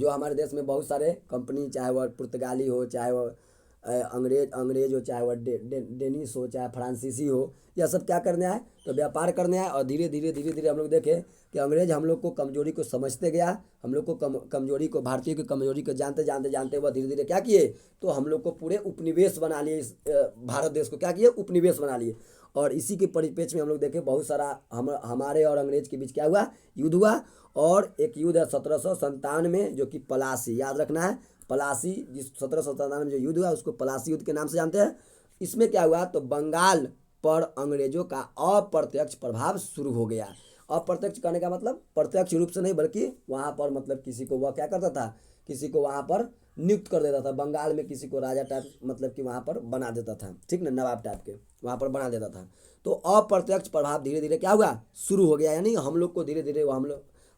हमारे देश में बहुत सारे कंपनी, चाहे वह पुर्तगाली हो, चाहे वह अंग्रेज हो, चाहे वह डेनिश हो, चाहे फ्रांसीसी हो, यह सब क्या करने आए, तो व्यापार करने आए। और धीरे धीरे हम लोग देखें कि अंग्रेज हम लोग को कमजोरी को समझते गया, हम लोग को कमजोरी को, भारतीय की कमजोरी को जानते वह धीरे धीरे क्या किए, तो हम लोग को पूरे उपनिवेश बना लिए, इस भारत देश को क्या किए, उपनिवेश बना लिए। और इसी के परिप्रेक्ष्य में हम लोग देखें बहुत सारा हमारे और अंग्रेज के बीच क्या हुआ, युद्ध हुआ। और एक युद्ध है 1757 में जो कि प्लासी, याद रखना है प्लासी, जिस 1757 में जो युद्ध हुआ उसको प्लासी युद्ध के नाम से जानते हैं। इसमें क्या हुआ, तो बंगाल पर अंग्रेजों का अप्रत्यक्ष प्रभाव शुरू हो गया। अप्रत्यक्ष करने का मतलब प्रत्यक्ष रूप से नहीं, बल्कि वहाँ पर मतलब किसी को वह क्या करता था, किसी को वहाँ पर नियुक्त कर देता था। बंगाल में किसी को राजा टाइप मतलब कि वहाँ पर बना देता था, ठीक ना, नवाब टाइप के वहाँ पर बना देता था। तो अप्रत्यक्ष प्रभाव धीरे धीरे क्या हुआ, शुरू हो गया। यानी हम लोग को धीरे धीरे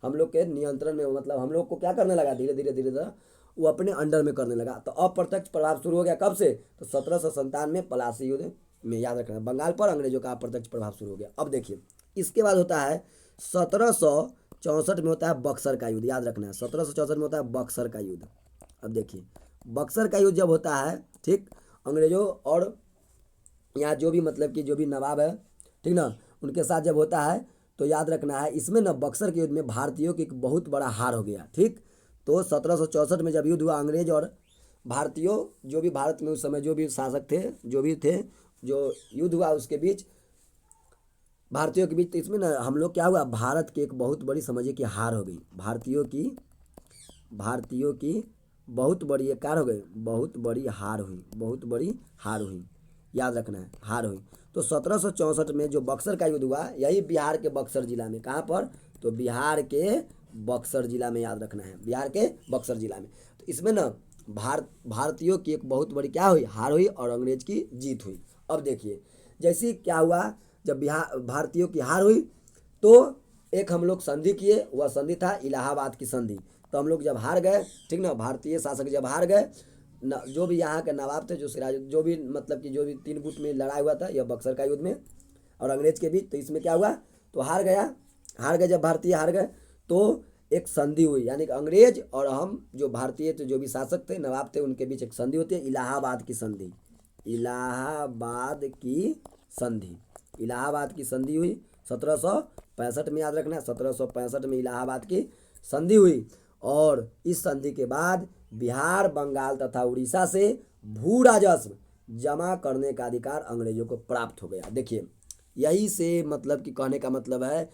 हम लोग के नियंत्रण में, मतलब हम लोग को क्या करने लगा, धीरे धीरे वो अपने अंडर में करने लगा। तो अप्रत्यक्ष प्रभाव शुरू हो गया कब से, तो 1757 में प्लासी युद्ध में। याद रखना बंगाल पर अंग्रेजों का अप्रत्यक्ष प्रभाव शुरू हो गया। अब देखिए इसके बाद होता है 1764 में होता है बक्सर का युद्ध। याद रखना है 1764 में होता है बक्सर का युद्ध। अब देखिए बक्सर का युद्ध जब होता है, ठीक, अंग्रेजों और यहाँ जो भी मतलब कि जो भी नवाब है, ठीक ना, उनके साथ जब होता है, तो याद रखना है इसमें ना बक्सर के युद्ध में भारतीयों की एक बहुत बड़ा हार हो गया, ठीक। तो 1764 में जब युद्ध हुआ अंग्रेज और भारतीयों, जो भी भारत में उस समय जो भी शासक थे, जो युद्ध हुआ उसके बीच, भारतीयों के बीच, तो इसमें ना हम लोग क्या हुआ, भारत की एक बहुत बड़ी समझिए कि हार हो गई। भारतीयों की बहुत बड़ी एक कार हो गई, बहुत बड़ी हार हुई, बहुत बड़ी हार हुई, याद रखना है, हार हुई। तो 1764 में जो बक्सर का युद्ध हुआ, यही बिहार के बक्सर जिला में, कहाँ पर, तो बिहार के बक्सर जिला में, याद रखना है, बिहार के बक्सर जिला में। तो इसमें ना भारतीयों की एक बहुत बड़ी क्या हुई, हार हुई और अंग्रेज की जीत हुई। अब देखिए जैसे ही क्या हुआ, जब बिहार भारतीयों की हार हुई तो एक हम लोग संधि किए, वह संधि था इलाहाबाद की संधि। तो हम लोग जब हार गए, ठीक ना, भारतीय शासक जब हार गए, जो भी यहाँ के नवाब थे, जो सिराज, जो भी मतलब कि जो भी 3 गुट में लड़ाई हुआ था यह बक्सर का युद्ध में और अंग्रेज के बीच, तो इसमें क्या हुआ, तो हार गए, जब भारतीय हार गए तो एक संधि हुई, यानी कि अंग्रेज और हम जो भारतीय थे, जो भी शासक थे, नवाब थे, उनके बीच एक संधि होती है, इलाहाबाद की संधि, इलाहाबाद की संधि, इलाहाबाद की संधि हुई 1765 में, याद रखना है, 1765 में इलाहाबाद की संधि हुई। और इस संधि के बाद बिहार, बंगाल तथा उड़ीसा से भू राजस्व जमा करने का अधिकार अंग्रेजों को प्राप्त हो गया। देखिए यही से मतलब कि कहने का मतलब है,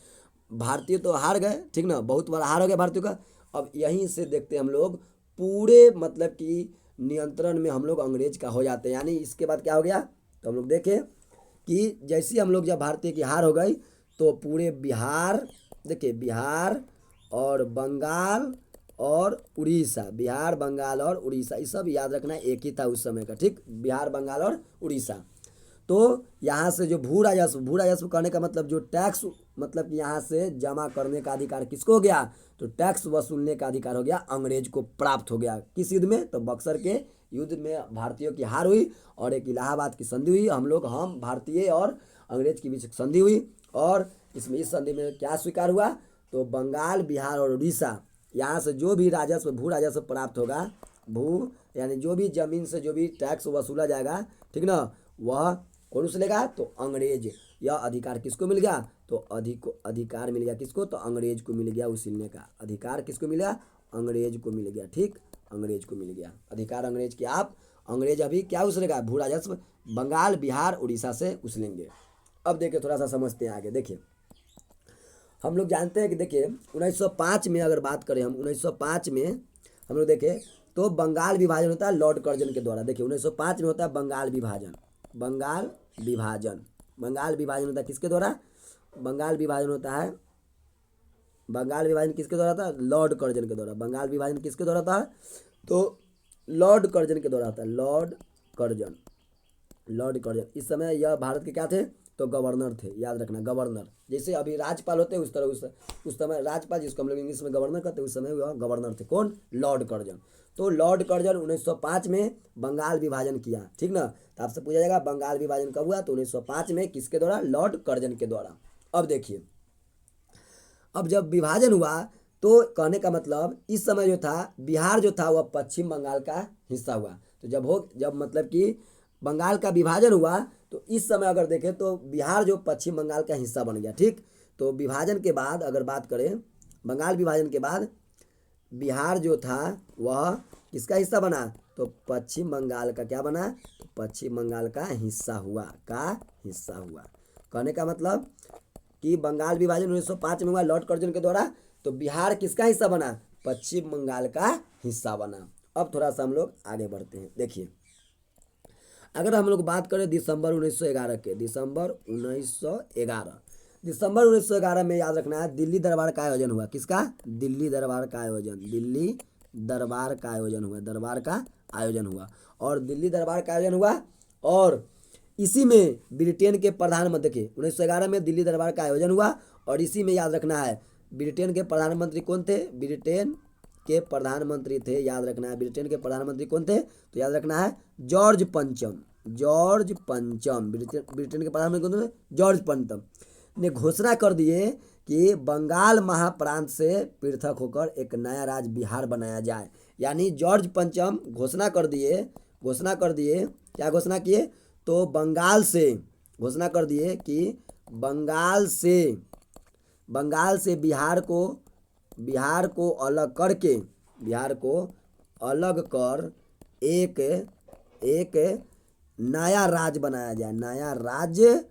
भारतीय तो हार गए, ठीक ना, बहुत बड़ा हार हो गया भारतीयों का। अब यहीं से देखते हम लोग पूरे मतलब कि नियंत्रण में हम लोग अंग्रेज का हो जाते हैं। यानी इसके बाद क्या हो गया, तो हम लोग देखें कि जैसे हम लोग जब भारतीय की हार हो गई तो पूरे बिहार, देखिए बिहार और बंगाल और उड़ीसा, बिहार, बंगाल और उड़ीसा, ये सब याद रखना एक ही था उस समय का, ठीक, बिहार, बंगाल और उड़ीसा। तो यहाँ से जो भू राजस्व करने का मतलब जो टैक्स, मतलब कि यहाँ से जमा करने का अधिकार किसको हो गया, तो टैक्स वसूलने का अधिकार हो गया अंग्रेज को प्राप्त हो गया। किस युद्ध में, तो बक्सर के युद्ध में भारतीयों की हार हुई और एक इलाहाबाद की संधि हुई, हम भारतीय और अंग्रेज के बीच एक संधि हुई। और इसमें इस संधि में क्या स्वीकार हुआ, तो बंगाल, बिहार और उड़ीसा, यहाँ से जो भी राजस्व, भू राजस्व प्राप्त होगा, भू यानी जो भी जमीन से जो भी टैक्स वसूला जाएगा, ठीक ना, वह कौन उछलेगा, तो अंग्रेज। यह अधिकार किसको मिल गया, तो अधिकार मिल गया किसको, तो अंग्रेज को मिल गया उछलने का अधिकार, किसको मिल गया, अंग्रेज को मिल गया, ठीक, अंग्रेज को मिल गया अधिकार अंग्रेज की। आप अंग्रेज अभी क्या उछलेगा, भू राजस्व बंगाल, बिहार, उड़ीसा से उछलेंगे। अब देखिए थोड़ा सा समझते हैं आगे। देखिए हम लोग जानते हैं कि देखिए 1905 में अगर बात करें, हम 1905 में हम लोग देखें तो बंगाल विभाजन होता है लॉर्ड कर्जन के द्वारा। देखिए 1905 में होता है बंगाल विभाजन, बंगाल विभाजन, बंगाल विभाजन होता है किसके द्वारा, बंगाल विभाजन होता है, बंगाल विभाजन किसके द्वारा था, लॉर्ड कर्जन के द्वारा। बंगाल विभाजन किसके द्वारा था, तो लॉर्ड कर्जन के द्वारा होता है, लॉर्ड कर्जन, लॉर्ड कर्जन। इस समय यह भारत के क्या थे, तो गवर्नर थे, याद रखना, गवर्नर। जैसे अभी राज्यपाल होते हैं उस तरह उस समय राज्यपाल, जिसको हम लोग इंग्लिश में गवर्नर कहते हैं, उस समय वह गवर्नर थे, कौन, लॉर्ड कर्जन। तो लॉर्ड कर्जन 1905 में बंगाल विभाजन किया, ठीक ना। तो आपसे पूछा जाएगा बंगाल विभाजन कब हुआ, तो 1905 में, किसके द्वारा, लॉर्ड कर्जन के द्वारा। अब देखिए अब जब विभाजन हुआ तो कहने का मतलब इस समय जो था बिहार जो था वह पश्चिम बंगाल का हिस्सा हुआ। तो जब मतलब कि बंगाल का विभाजन हुआ तो इस समय अगर देखें तो बिहार जो पश्चिम बंगाल का हिस्सा बन गया, ठीक। तो विभाजन के बाद अगर बात करें, बंगाल विभाजन के बाद बिहार जो था वह किसका हिस्सा बना, तो पश्चिम बंगाल का क्या बना, तो पश्चिम बंगाल का हिस्सा हुआ, कहने का मतलब कि बंगाल विभाजन 1905 में हुआ लॉर्ड कर्जन के द्वारा, तो बिहार किसका हिस्सा बना, पश्चिम बंगाल का हिस्सा बना। अब थोड़ा सा हम लोग आगे बढ़ते हैं। देखिए अगर हम लोग बात करें दिसंबर 1911 के, दिसंबर 1911 में याद रखना है दिल्ली दरबार का आयोजन हुआ, किसका, दिल्ली दरबार का आयोजन, दिल्ली दरबार का आयोजन हुआ, दरबार का आयोजन हुआ। और दिल्ली दरबार का आयोजन हुआ और इसी में ब्रिटेन के प्रधानमंत्री के 1911 में दिल्ली दरबार का आयोजन हुआ और इसी में याद रखना है ब्रिटेन के प्रधानमंत्री कौन थे, ब्रिटेन के प्रधानमंत्री थे, याद रखना है ब्रिटेन के प्रधानमंत्री कौन थे, तो याद रखना है जॉर्ज पंचम, जॉर्ज पंचम, ब्रिटेन के प्रधानमंत्री कौन थे, जॉर्ज पंचम ने घोषणा कर दिए कि बंगाल महाप्रांत से पृथक होकर एक नया राज्य बिहार बनाया जाए। यानी जॉर्ज पंचम घोषणा कर दिए, क्या घोषणा किए, तो बंगाल से घोषणा कर दिए कि बंगाल से बिहार को अलग करके, बिहार को अलग कर एक नया राज्य बनाया जाए, नया राज्य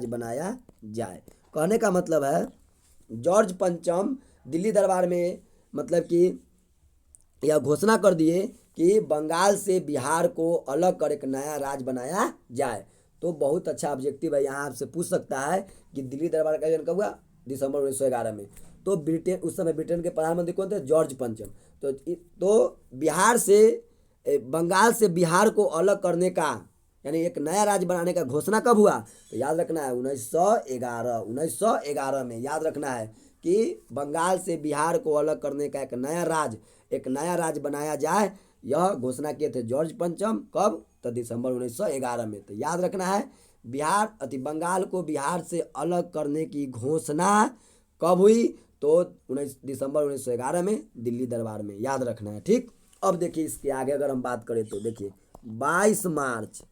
बनाया जाए। कहने का मतलब है जॉर्ज पंचम दिल्ली दरबार में मतलब कि यह घोषणा कर दिए कि बंगाल से बिहार को अलग कर एक नया राज्य बनाया जाए। तो बहुत अच्छा ऑब्जेक्टिव है, यहाँ आपसे पूछ सकता है कि दिल्ली दरबार का आयोजन कब हुआ, दिसंबर 1911 में। तो ब्रिटेन, उस समय ब्रिटेन के प्रधानमंत्री कौन थे, जॉर्ज पंचम। तो बिहार से बंगाल से बिहार को अलग करने का यानी एक नया राज्य बनाने का घोषणा कब हुआ, तो याद रखना है 1911 में याद रखना है कि बंगाल से बिहार को अलग करने का एक नया राज्य बनाया जाए, यह घोषणा किए थे जॉर्ज पंचम। कब, तो दिसंबर 1911 में। तो याद रखना है बंगाल को बिहार से अलग करने की घोषणा कब हुई, तो दिसंबर 1911 में दिल्ली दरबार में, याद रखना है। ठीक, अब देखिए इसके आगे अगर हम बात करें तो देखिए 22 मार्च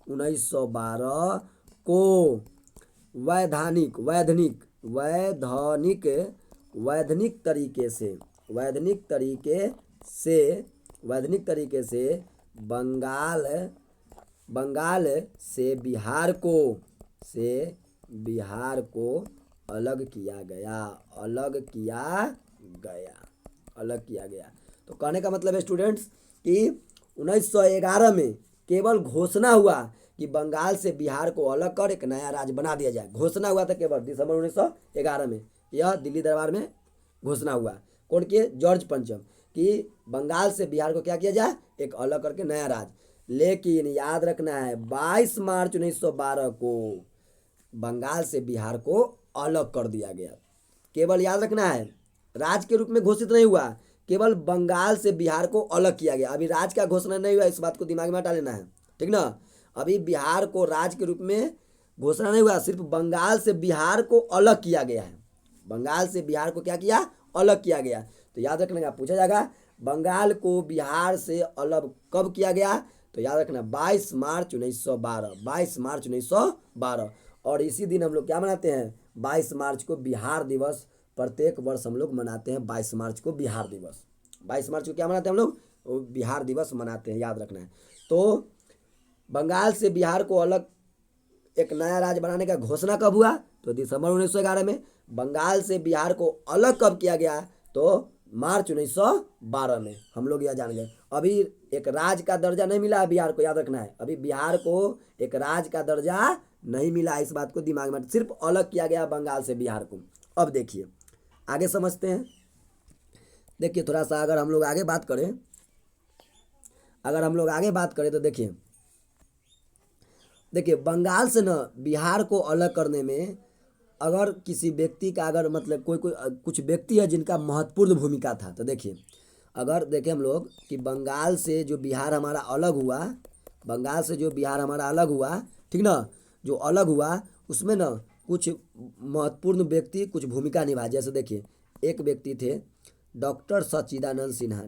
1912 को वैधानिक तरीके से बंगाल से बिहार को अलग किया गया। तो कहने का मतलब है स्टूडेंट्स कि 1911 में केवल घोषणा हुआ कि बंगाल से बिहार को अलग कर एक नया राज्य बना दिया जाए। घोषणा हुआ था केवल दिसंबर 1911 में, यह दिल्ली दरबार में घोषणा हुआ। कौन किए, जॉर्ज पंचम, कि बंगाल से बिहार को क्या किया जाए, एक अलग करके नया राज्य। लेकिन याद रखना है 22 मार्च 1912 को बंगाल से बिहार को अलग कर दिया गया। केवल याद रखना है राज्य के रूप में घोषित नहीं हुआ, केवल बंगाल से बिहार को अलग किया गया। अभी राज्य का घोषणा नहीं हुआ, इस बात को दिमाग में हटा लेना है, ठीक ना। अभी बिहार को राज्य के रूप में घोषणा नहीं हुआ, सिर्फ बंगाल से बिहार को अलग किया गया है। बंगाल से बिहार को क्या किया, अलग किया गया। तो याद रखने का पूछा जाएगा बंगाल को बिहार से अलग कब किया गया, तो याद रखना 22 मार्च 1912। और इसी दिन हम लोग क्या मनाते हैं, 22 मार्च को बिहार दिवस। प्रत्येक वर्ष हम लोग मनाते हैं 22 मार्च को बिहार दिवस। 22 मार्च को क्या मनाते हैं हम लोग, बिहार दिवस मनाते हैं, याद रखना है। तो बंगाल से बिहार को अलग एक नया राज्य बनाने का घोषणा कब हुआ, तो दिसंबर 1911 में। बंगाल से बिहार को अलग कब किया गया, तो मार्च 1912 में। हम लोग यह जान गए। अभी एक राज्य का दर्जा नहीं मिला है बिहार को, याद रखना है। अभी बिहार को एक राज्य का दर्जा नहीं मिला, इस बात को दिमाग में, सिर्फ अलग किया गया बंगाल से बिहार को। अब देखिए आगे समझते हैं। देखिए थोड़ा सा अगर हम लोग आगे बात करें तो देखिए बंगाल से न बिहार को अलग करने में अगर किसी व्यक्ति का अगर मतलब कुछ व्यक्ति है जिनका महत्वपूर्ण भूमिका था, तो देखिए अगर देखें हम लोग कि बंगाल से जो बिहार हमारा अलग हुआ, ठीक ना, जो अलग हुआ उसमें ना कुछ महत्वपूर्ण व्यक्ति कुछ भूमिका निभाई। जैसे देखिए एक व्यक्ति थे डॉक्टर सच्चिदानंद सिन्हा,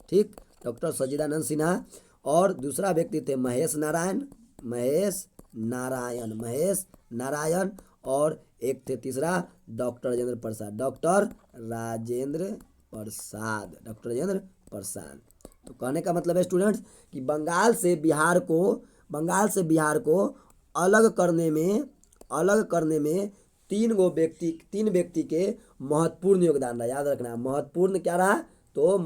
ठीक, डॉक्टर सच्चिदानंद सिन्हा। और दूसरा व्यक्ति थे महेश नारायण। और एक थे तीसरा डॉक्टर राजेंद्र प्रसाद। तो कहने का मतलब है स्टूडेंट्स कि बंगाल से बिहार को अलग करने में तीन व्यक्ति के महत्वपूर्ण योगदान रहा। याद रखना महत्वपूर्ण क्या रहा, तो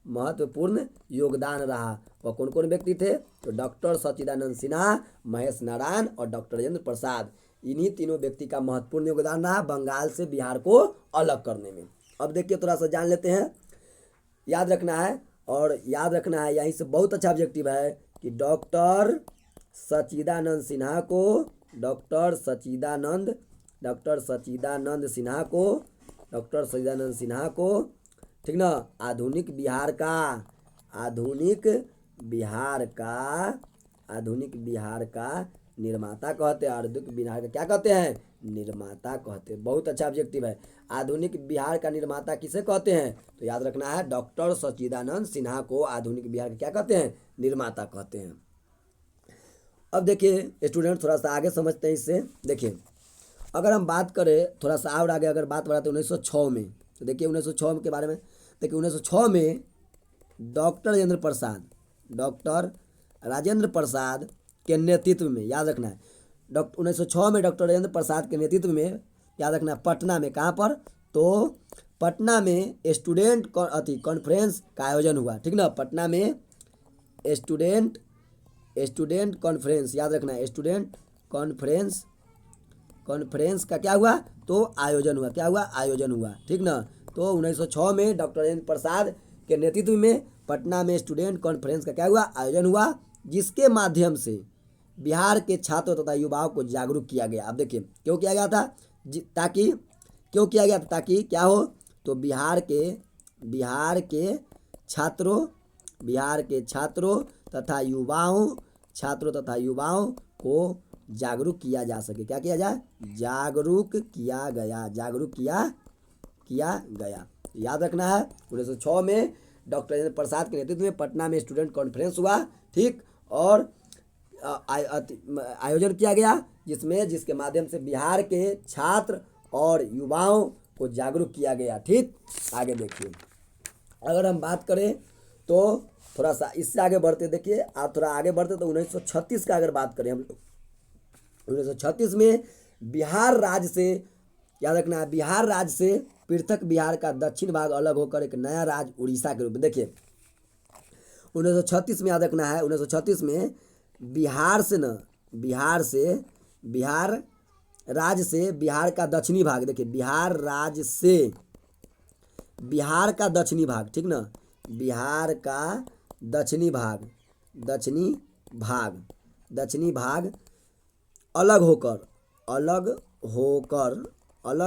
महत्वपूर्ण योगदान रहा। वह कौन कौन व्यक्ति थे, तो डॉक्टर सच्चिदानंद सिन्हा, महेश नारायण और डॉक्टर राजेंद्र प्रसाद। इन्हीं तीनों व्यक्ति का महत्वपूर्ण योगदान रहा बंगाल से बिहार को अलग करने में। अब देखिए थोड़ा सा जान लेते हैं, याद रखना है यहीं से बहुत अच्छा ऑब्जेक्टिव है कि डॉक्टर सच्चिदानंद सिन्हा को ठीक ना, आधुनिक बिहार का निर्माता कहते हैं। आधुनिक बिहार का क्या कहते हैं, निर्माता कहते हैं। बहुत अच्छा ऑब्जेक्टिव है। आधुनिक बिहार का निर्माता किसे कहते हैं, तो याद रखना है डॉक्टर सच्चिदानंद सिन्हा को आधुनिक बिहार का क्या कहते हैं, निर्माता कहते हैं। अब देखिए स्टूडेंट थोड़ा सा आगे समझते हैं इससे। देखिए अगर हम बात करें थोड़ा सा और आगे अगर बात बढ़ाते 1906 में, तो देखिए 1906 के बारे में। देखिए 1906 में डॉक्टर राजेंद्र प्रसाद के नेतृत्व में, याद रखना है, 1906 में डॉक्टर राजेंद्र प्रसाद के नेतृत्व में, याद रखना है, पटना में, कहाँ पर, तो पटना में स्टूडेंट कॉन्फ्रेंस का आयोजन हुआ, ठीक ना, पटना में स्टूडेंट कॉन्फ्रेंस, याद रखना है, स्टूडेंट कॉन्फ्रेंस का क्या हुआ, तो आयोजन हुआ, क्या हुआ, आयोजन हुआ, ठीक ना। तो 1906 में डॉक्टर राजेंद्र प्रसाद के नेतृत्व में पटना में स्टूडेंट कॉन्फ्रेंस का क्या हुआ, आयोजन हुआ, जिसके माध्यम से बिहार के छात्रों तथा युवाओं को जागरूक किया गया। अब देखिए क्यों किया गया था, ताकि क्यों किया गया था, ताकि क्या हो, तो बिहार के छात्रों तथा युवाओं को जागरूक किया जा सके। क्या किया जाए, जागरूक किया गया। याद रखना है 1906 में डॉक्टर राजेंद्र प्रसाद के नेतृत्व में पटना में स्टूडेंट कॉन्फ्रेंस हुआ, ठीक, और आयोजन किया गया, जिसके माध्यम से बिहार के छात्र और युवाओं को जागरूक किया गया, ठीक। आगे देखिए, अगर हम बात करें तो थोड़ा सा इससे आगे बढ़ते, देखिए आप थोड़ा आगे बढ़ते तो 1936 का अगर बात करें हम लोग, 1936 में बिहार राज्य से, याद रखना है, बिहार राज्य से पृथक बिहार का दक्षिण भाग अलग होकर एक नया राज्य उड़ीसा के रूप में, देखिए 1936 में, याद रखना है, 1936 में बिहार राज्य से बिहार का दक्षिणी भाग, देखिए बिहार राज्य से बिहार का दक्षिणी भाग, ठीक ना, बिहार का दक्षिणी भाग अलग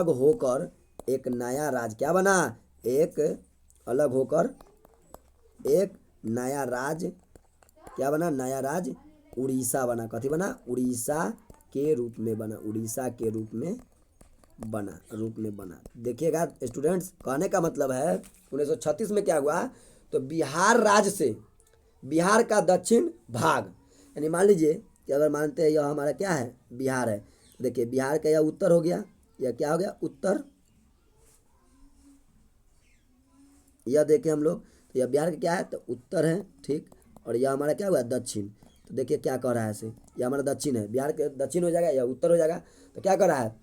होकर एक नया राज्य क्या बना, एक नया राज्य क्या बना, नया राज्य उड़ीसा बना। कथी बना, उड़ीसा के रूप में बना। देखिएगा स्टूडेंट्स, कहने का मतलब है 1936 में क्या हुआ, तो बिहार राज्य से बिहार का दक्षिण भाग, यानी मान लीजिए कि अगर मानते हैं यह हमारा क्या है, बिहार है, देखिए बिहार का यह उत्तर हो गया, यह क्या हो गया, उत्तर, यह देखें हम लोग, तो यह बिहार का क्या है, तो उत्तर है, ठीक, और यह हमारा क्या हुआ, दक्षिण। तो देखिए क्या कह रहा है इसे, यह हमारा दक्षिण है, बिहार के दक्षिण हो जाएगा, यह उत्तर हो जाएगा, तो क्या कर रहा है,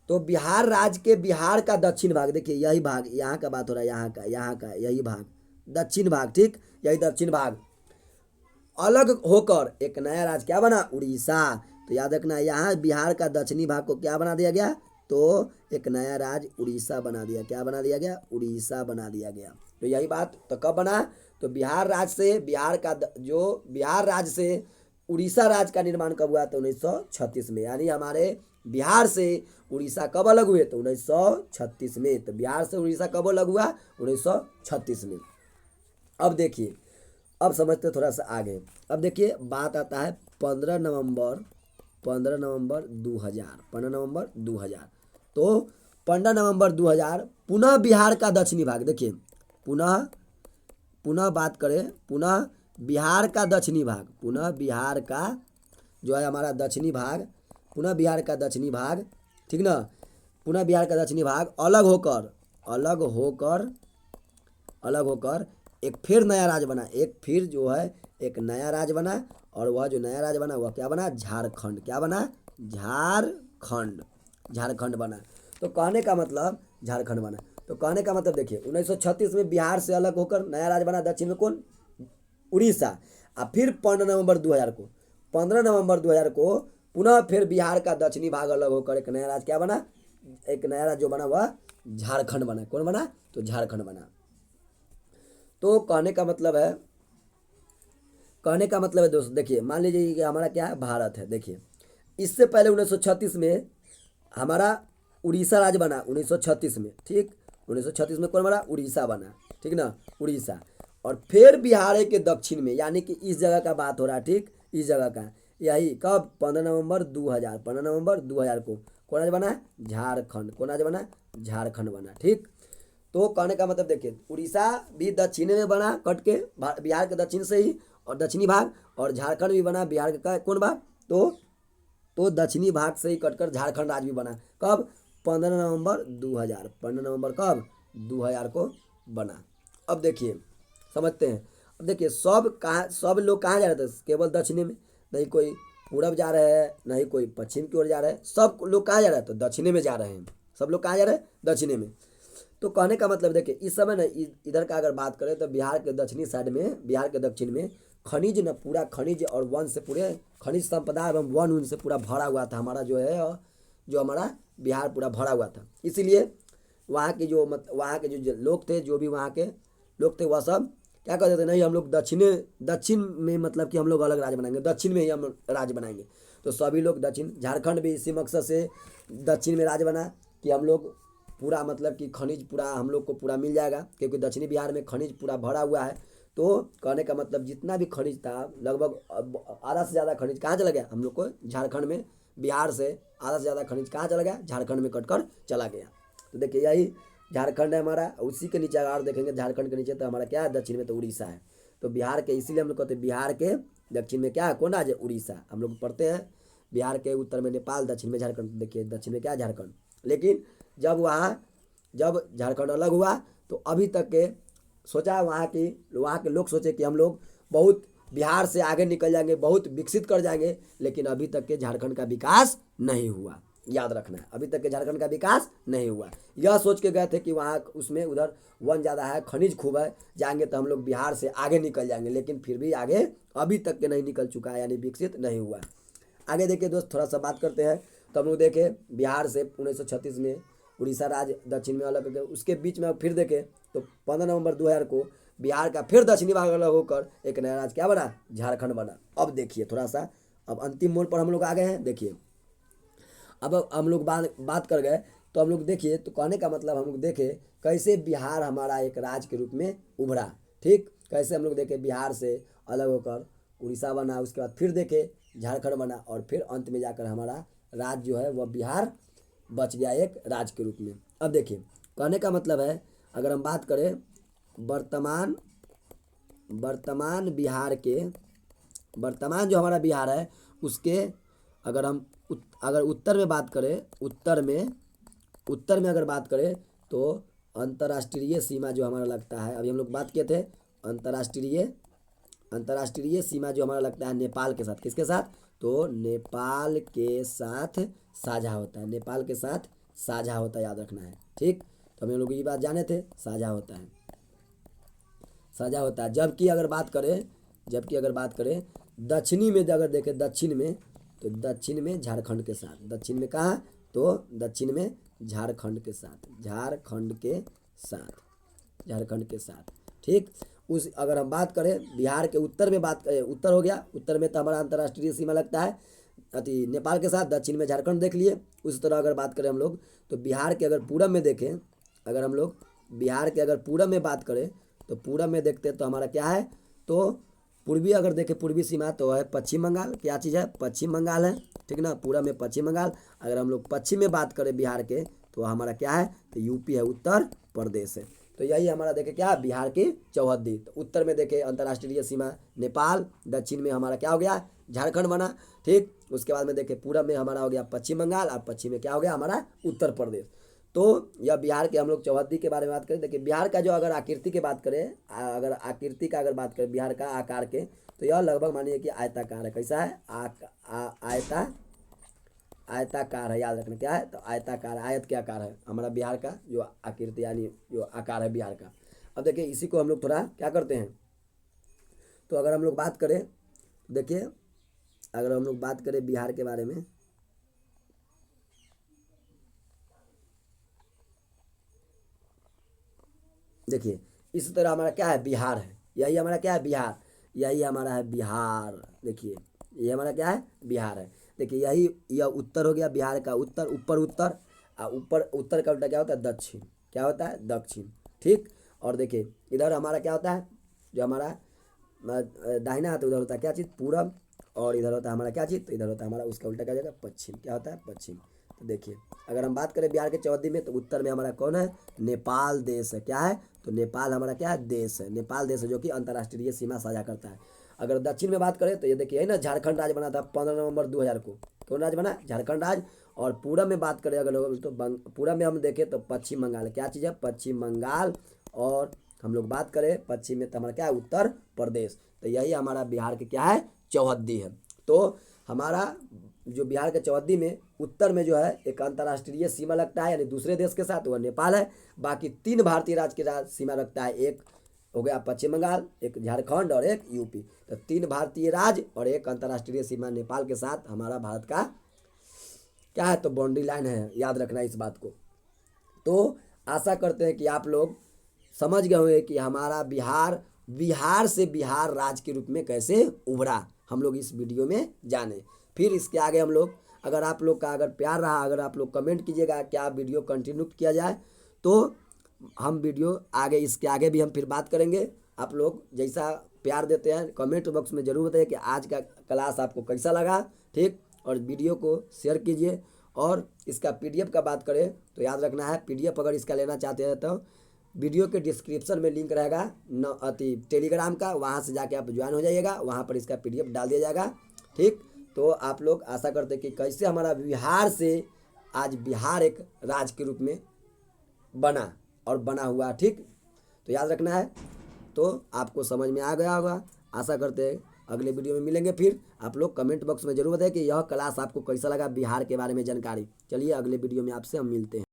तो बिहार राज्य के बिहार का दक्षिण भाग, देखिए यही भाग, यहाँ का बात हो रहा है, यहाँ का यही भाग, दक्षिण भाग, ठीक, यही दक्षिण भाग अलग होकर एक नया राज्य क्या बना, उड़ीसा। तो याद रखना, यहाँ बिहार का दक्षिणी भाग को क्या बना दिया गया, तो एक नया राज्य उड़ीसा बना दिया, क्या बना दिया गया, उड़ीसा बना दिया गया। तो यही बात, तो कब बना, तो बिहार राज्य से उड़ीसा राज्य का निर्माण कब हुआ, तो 1936 में, यानी हमारे बिहार से उड़ीसा कब अलग हुए, तो 1936 में। तो बिहार से उड़ीसा कब अलग हुआ, 1936 में। अब देखिए, अब समझते थोड़ा सा आगे। अब देखिए बात आता है 15 नवंबर 2000। तो 15 नवंबर 2000 पुनः बिहार का दक्षिणी भाग, देखिए पुनः बात करें, पुनः बिहार का दक्षिणी भाग, पुनः बिहार का जो है हमारा दक्षिणी भाग, पुनः बिहार का दक्षिणी भाग, ठीक ना, पुनः बिहार का दक्षिणी भाग अलग होकर एक फिर नया राज्य बना, एक नया राज्य बना, और वह जो नया राज्य बना वह क्या बना, झारखंड, क्या बना, झारखंड बना। तो कहने का मतलब झारखंड बना, तो कहने का मतलब देखिए 1936 में बिहार से अलग होकर नया राज्य बना, दक्षिण में कौन, उड़ीसा। और फिर 15 नवंबर 2000 को पुनः फिर बिहार का दक्षिणी भाग अलग होकर एक नया राज्य क्या बना, एक नया राज्य जो बना वह झारखंड बना। कौन बना, तो झारखंड बना। तो कहने का मतलब है दोस्तों, देखिए मान लीजिए कि हमारा क्या है, भारत है। देखिए इससे पहले 1936 में हमारा उड़ीसा राज्य बना, 1936 में, ठीक, 1936 में कौन बना, उड़ीसा बना, ठीक ना, उड़ीसा। और फिर बिहार के दक्षिण में, यानी कि इस जगह का बात हो रहा है, ठीक, इस जगह का, यही कब, 15 नवंबर 2000 को कौन राज्य बना, झारखंड, कौन राज्य बना, झारखंड बना, ठीक। तो कहने का मतलब देखिए उड़ीसा भी दक्षिण में बना कट के, बिहार के दक्षिण से ही, और दक्षिणी भाग, और झारखंड भी बना बिहार का कौन भाग, तो दक्षिणी भाग से ही कटकर झारखंड राज्य भी बना। कब, 15 नवंबर 2000, 15 नवंबर कब, 2000 को बना। अब देखिए समझते हैं, अब देखिए सब लोग कहाँ जा रहे थे, केवल दक्षिणी में, नहीं कोई पूरब जा रहे हैं, नहीं कोई पश्चिम की ओर जा रहे हैं, सब लोग कहाँ जा रहे हैं तो दक्षिणी में जा रहे हैं, सब लोग कहाँ जा रहे हैं दक्षिणी में। तो कहने का मतलब देखिए इस समय ना इधर का अगर बात करें तो बिहार के दक्षिणी साइड में, बिहार के दक्षिण में खनिज न पूरा खनिज और वन से पूरे खनिज संपदा एवं वन उन से पूरा भरा हुआ था हमारा जो है, जो हमारा बिहार पूरा भरा हुआ था। इसीलिए वहाँ के जो वहाँ के जो लोग थे, जो भी वहाँ के लोग थे, वह सब क्या कहते थे, नहीं हम लोग दक्षिण में मतलब कि हम लोग अलग राज्य बनाएंगे, दक्षिण में ही हम राज्य बनाएंगे। तो सभी लोग दक्षिण, झारखंड भी इसी मकसद से दक्षिण में राज्य बना कि हम लोग पूरा मतलब कि खनिज पूरा हम लोग को पूरा मिल जाएगा, क्योंकि दक्षिणी बिहार में खनिज पूरा भरा हुआ है। तो कहने का मतलब जितना भी खनिज था लगभग आधा से ज़्यादा खनिज कहाँ चला गया हम लोग को, झारखंड में। बिहार से आधा से ज़्यादा खनिज कहाँ चला गया, झारखंड में कटकर चला गया। तो देखिए यही झारखंड है हमारा, उसी के नीचे अगर देखेंगे झारखंड के नीचे तो हमारा क्या है, दक्षिण में तो उड़ीसा है। तो बिहार के इसीलिए हम लोग कहते हैं बिहार के दक्षिण में क्या है, कौन राज्य, उड़ीसा। हम लोग पढ़ते हैं बिहार के उत्तर में नेपाल, दक्षिण में झारखंड। देखिए दक्षिण में क्या है, झारखंड। लेकिन जब झारखंड अलग हुआ तो अभी तक के सोचा वहाँ के लोग सोचे कि हम लोग बहुत बिहार से आगे निकल जाएंगे, बहुत विकसित कर जाएंगे, लेकिन अभी तक के झारखंड का विकास नहीं हुआ। याद रखना है, अभी तक के झारखंड का विकास नहीं हुआ। यह सोच के गए थे कि वहाँ उसमें उधर वन ज़्यादा है, खनिज खूब है, जाएंगे तो हम लोग बिहार से आगे निकल जाएंगे, लेकिन फिर भी आगे अभी तक के नहीं निकल चुका है, यानी विकसित नहीं हुआ। आगे देखिए दोस्त, थोड़ा सा बात करते हैं। तो हम लोग देखे बिहार से 1936 में उड़ीसा राज्य दक्षिण में अलग हो गया। उसके बीच में फिर देखें तो 15 नवंबर 2000 को बिहार का फिर दक्षिणी भाग अलग होकर एक नया राज्य क्या बना, झारखंड बना। अब देखिए थोड़ा सा, अब अंतिम मोड़ पर हम लोग आ गए हैं। देखिए अब हम लोग बात कर गए, तो हम लोग देखिए, तो कहने का मतलब हम लोग देखे कैसे बिहार हमारा एक राज्य के रूप में उभरा। ठीक, कैसे हम लोग देखे बिहार से अलग होकर उड़ीसा बना, उसके बाद फिर देखे झारखंड बना, और फिर अंत में जाकर हमारा राज्य जो है वह बिहार बच गया एक राज्य के रूप में। अब देखिए कहने का मतलब है, अगर हम बात करें वर्तमान बिहार के, वर्तमान जो हमारा बिहार है उसके अगर हम अगर उत्तर में बात करें, उत्तर में अगर बात करें तो अंतर्राष्ट्रीय सीमा जो हमारा लगता है, अभी हम लोग बात किए थे अंतर्राष्ट्रीय सीमा जो हमारा लगता है नेपाल के साथ, किसके साथ, तो नेपाल के साथ साझा होता है, नेपाल के साथ साझा होता है, याद रखना है। ठीक, तो हम लोग ये बात जाने थे, साझा होता है, साझा होता है। जबकि अगर बात करें दक्षिणी में, अगर देखें दक्षिण में, तो दक्षिण में झारखंड के साथ, दक्षिण में कहाँ, तो दक्षिण में झारखंड के साथ। ठीक, उस अगर हम बात करें बिहार के उत्तर में, उत्तर हो गया, उत्तर में तो हमारा अंतर्राष्ट्रीय सीमा लगता है अति नेपाल के साथ, दक्षिण में झारखंड देख लिए। उस तरह अगर बात करें हम लोग, तो बिहार के अगर पूरब में देखें, अगर हम लोग बिहार के अगर पूरब में बात करें, तो पूरब में देखते हैं तो हमारा क्या है, तो पूर्वी अगर देखें पूर्वी सीमा तो है पश्चिम बंगाल, क्या चीज़ है, पश्चिम बंगाल है। ठीक ना, पूरब में पश्चिम बंगाल। अगर हम लोग पश्चिम में बात करें बिहार के, तो हमारा क्या है, तो यूपी है, उत्तर प्रदेश है। तो यही हमारा देखे क्या, बिहार की चौहद्दी। तो उत्तर में देखे अंतर्राष्ट्रीय सीमा नेपाल, दक्षिण में हमारा क्या हो गया, झारखंड बना। ठीक, उसके बाद में देखे पूरब में हमारा हो गया पश्चिम बंगाल, और पश्चिम में क्या हो गया हमारा उत्तर प्रदेश। तो यह बिहार के हम लोग चौहद्दी के बारे में बात करें। देखिए बिहार का जो अगर आकृति की बात करें, अगर आकृति का अगर बात करें बिहार का आकार के, तो यह लगभग मानिए कि आयताकार है। कैसा है, आयताकार है, याद रखना क्या है, तो आयताकार, आयत के आकार है हमारा बिहार का जो आकृति, यानी जो आकार है बिहार का। अब देखिए इसी को हम लोग थोड़ा क्या करते हैं, तो अगर हम लोग बात करें, देखिए अगर हम लोग बात करें बिहार के बारे में, देखिए इसी तरह हमारा क्या है, बिहार है, यही हमारा क्या है, बिहार, यही हमारा है बिहार। देखिए ये हमारा क्या है, बिहार है। देखिए यह उत्तर हो गया बिहार का, उत्तर, ऊपर उत्तर, ऊपर उत्तर का उल्टा क्या होता है, दक्षिण, क्या होता है, दक्षिण। ठीक, और देखिए इधर हमारा क्या होता है, जो हमारा दाहिना हाथ उधर होता है क्या चीज़, पूरब, और इधर होता है हमारा क्या चीज़, तो इधर होता है हमारा उसका उल्टा क्या जाएगा, पश्चिम, क्या होता है, पश्चिम। तो देखिए अगर हम बात करें बिहार के चौहद्दी में, तो उत्तर में हमारा कौन है, नेपाल देश है, क्या है, तो नेपाल हमारा क्या है, देश है, नेपाल देश है, जो कि अंतर्राष्ट्रीय सीमा साझा करता है। अगर दक्षिण में बात करें तो ये देखिए है ना, झारखंड राज्य बना था 15 नवंबर 2000 को, कौन राज्य बना, झारखंड राज्य। और पूरब में बात करें अगर तो पूरब में हम देखें तो पश्चिम बंगाल, क्या चीज़ है, पश्चिम बंगाल। और हम लोग बात करें पश्चिम में तो हमारा क्या है, उत्तर प्रदेश। तो यही हमारा बिहार के क्या है, चौहद्दी है। तो हमारा जो बिहार के चौहद्दी में उत्तर में जो है एक अंतर्राष्ट्रीय सीमा लगता है यानी दूसरे देश के साथ, वह नेपाल है। बाकी 3 भारतीय राज्य के सीमा लगता है, एक हो गया पश्चिम बंगाल, एक झारखंड और एक यूपी। तो 3 भारतीय राज्य और एक अंतर्राष्ट्रीय सीमा नेपाल के साथ हमारा भारत का क्या है, तो बाउंड्री लाइन है, याद रखना इस बात को। तो आशा करते हैं कि आप लोग समझ गए होंगे कि हमारा बिहार से बिहार राज्य के रूप में कैसे उभरा, हम लोग इस वीडियो में जाने। फिर इसके आगे हम लोग, अगर आप लोग का अगर प्यार रहा, अगर आप लोग कमेंट कीजिएगा क्या वीडियो कंटिन्यू किया जाए, तो हम वीडियो आगे इसके आगे भी हम फिर बात करेंगे। आप लोग जैसा प्यार देते हैं कमेंट बॉक्स में ज़रूर बताइए कि आज का क्लास आपको कैसा लगा, ठीक। और वीडियो को शेयर कीजिए। और इसका PDF का बात करें तो याद रखना है, PDF अगर इसका लेना चाहते हैं तो वीडियो के डिस्क्रिप्शन में लिंक रहेगा टेलीग्राम का, वहाँ से जाके आप ज्वाइन हो जाइएगा, वहाँ पर इसका PDF डाल दिया जाएगा, ठीक। तो आप लोग आशा करते हैं कि कैसे हमारा बिहार से आज बिहार एक राज्य के रूप में बना और बना हुआ, ठीक। तो याद रखना है। तो आपको समझ में आ गया होगा, आशा करते हैं अगले वीडियो में मिलेंगे। फिर आप लोग कमेंट बॉक्स में ज़रूर बताएं कि यह क्लास आपको कैसा लगा, बिहार के बारे में जानकारी। चलिए अगले वीडियो में आपसे हम मिलते हैं।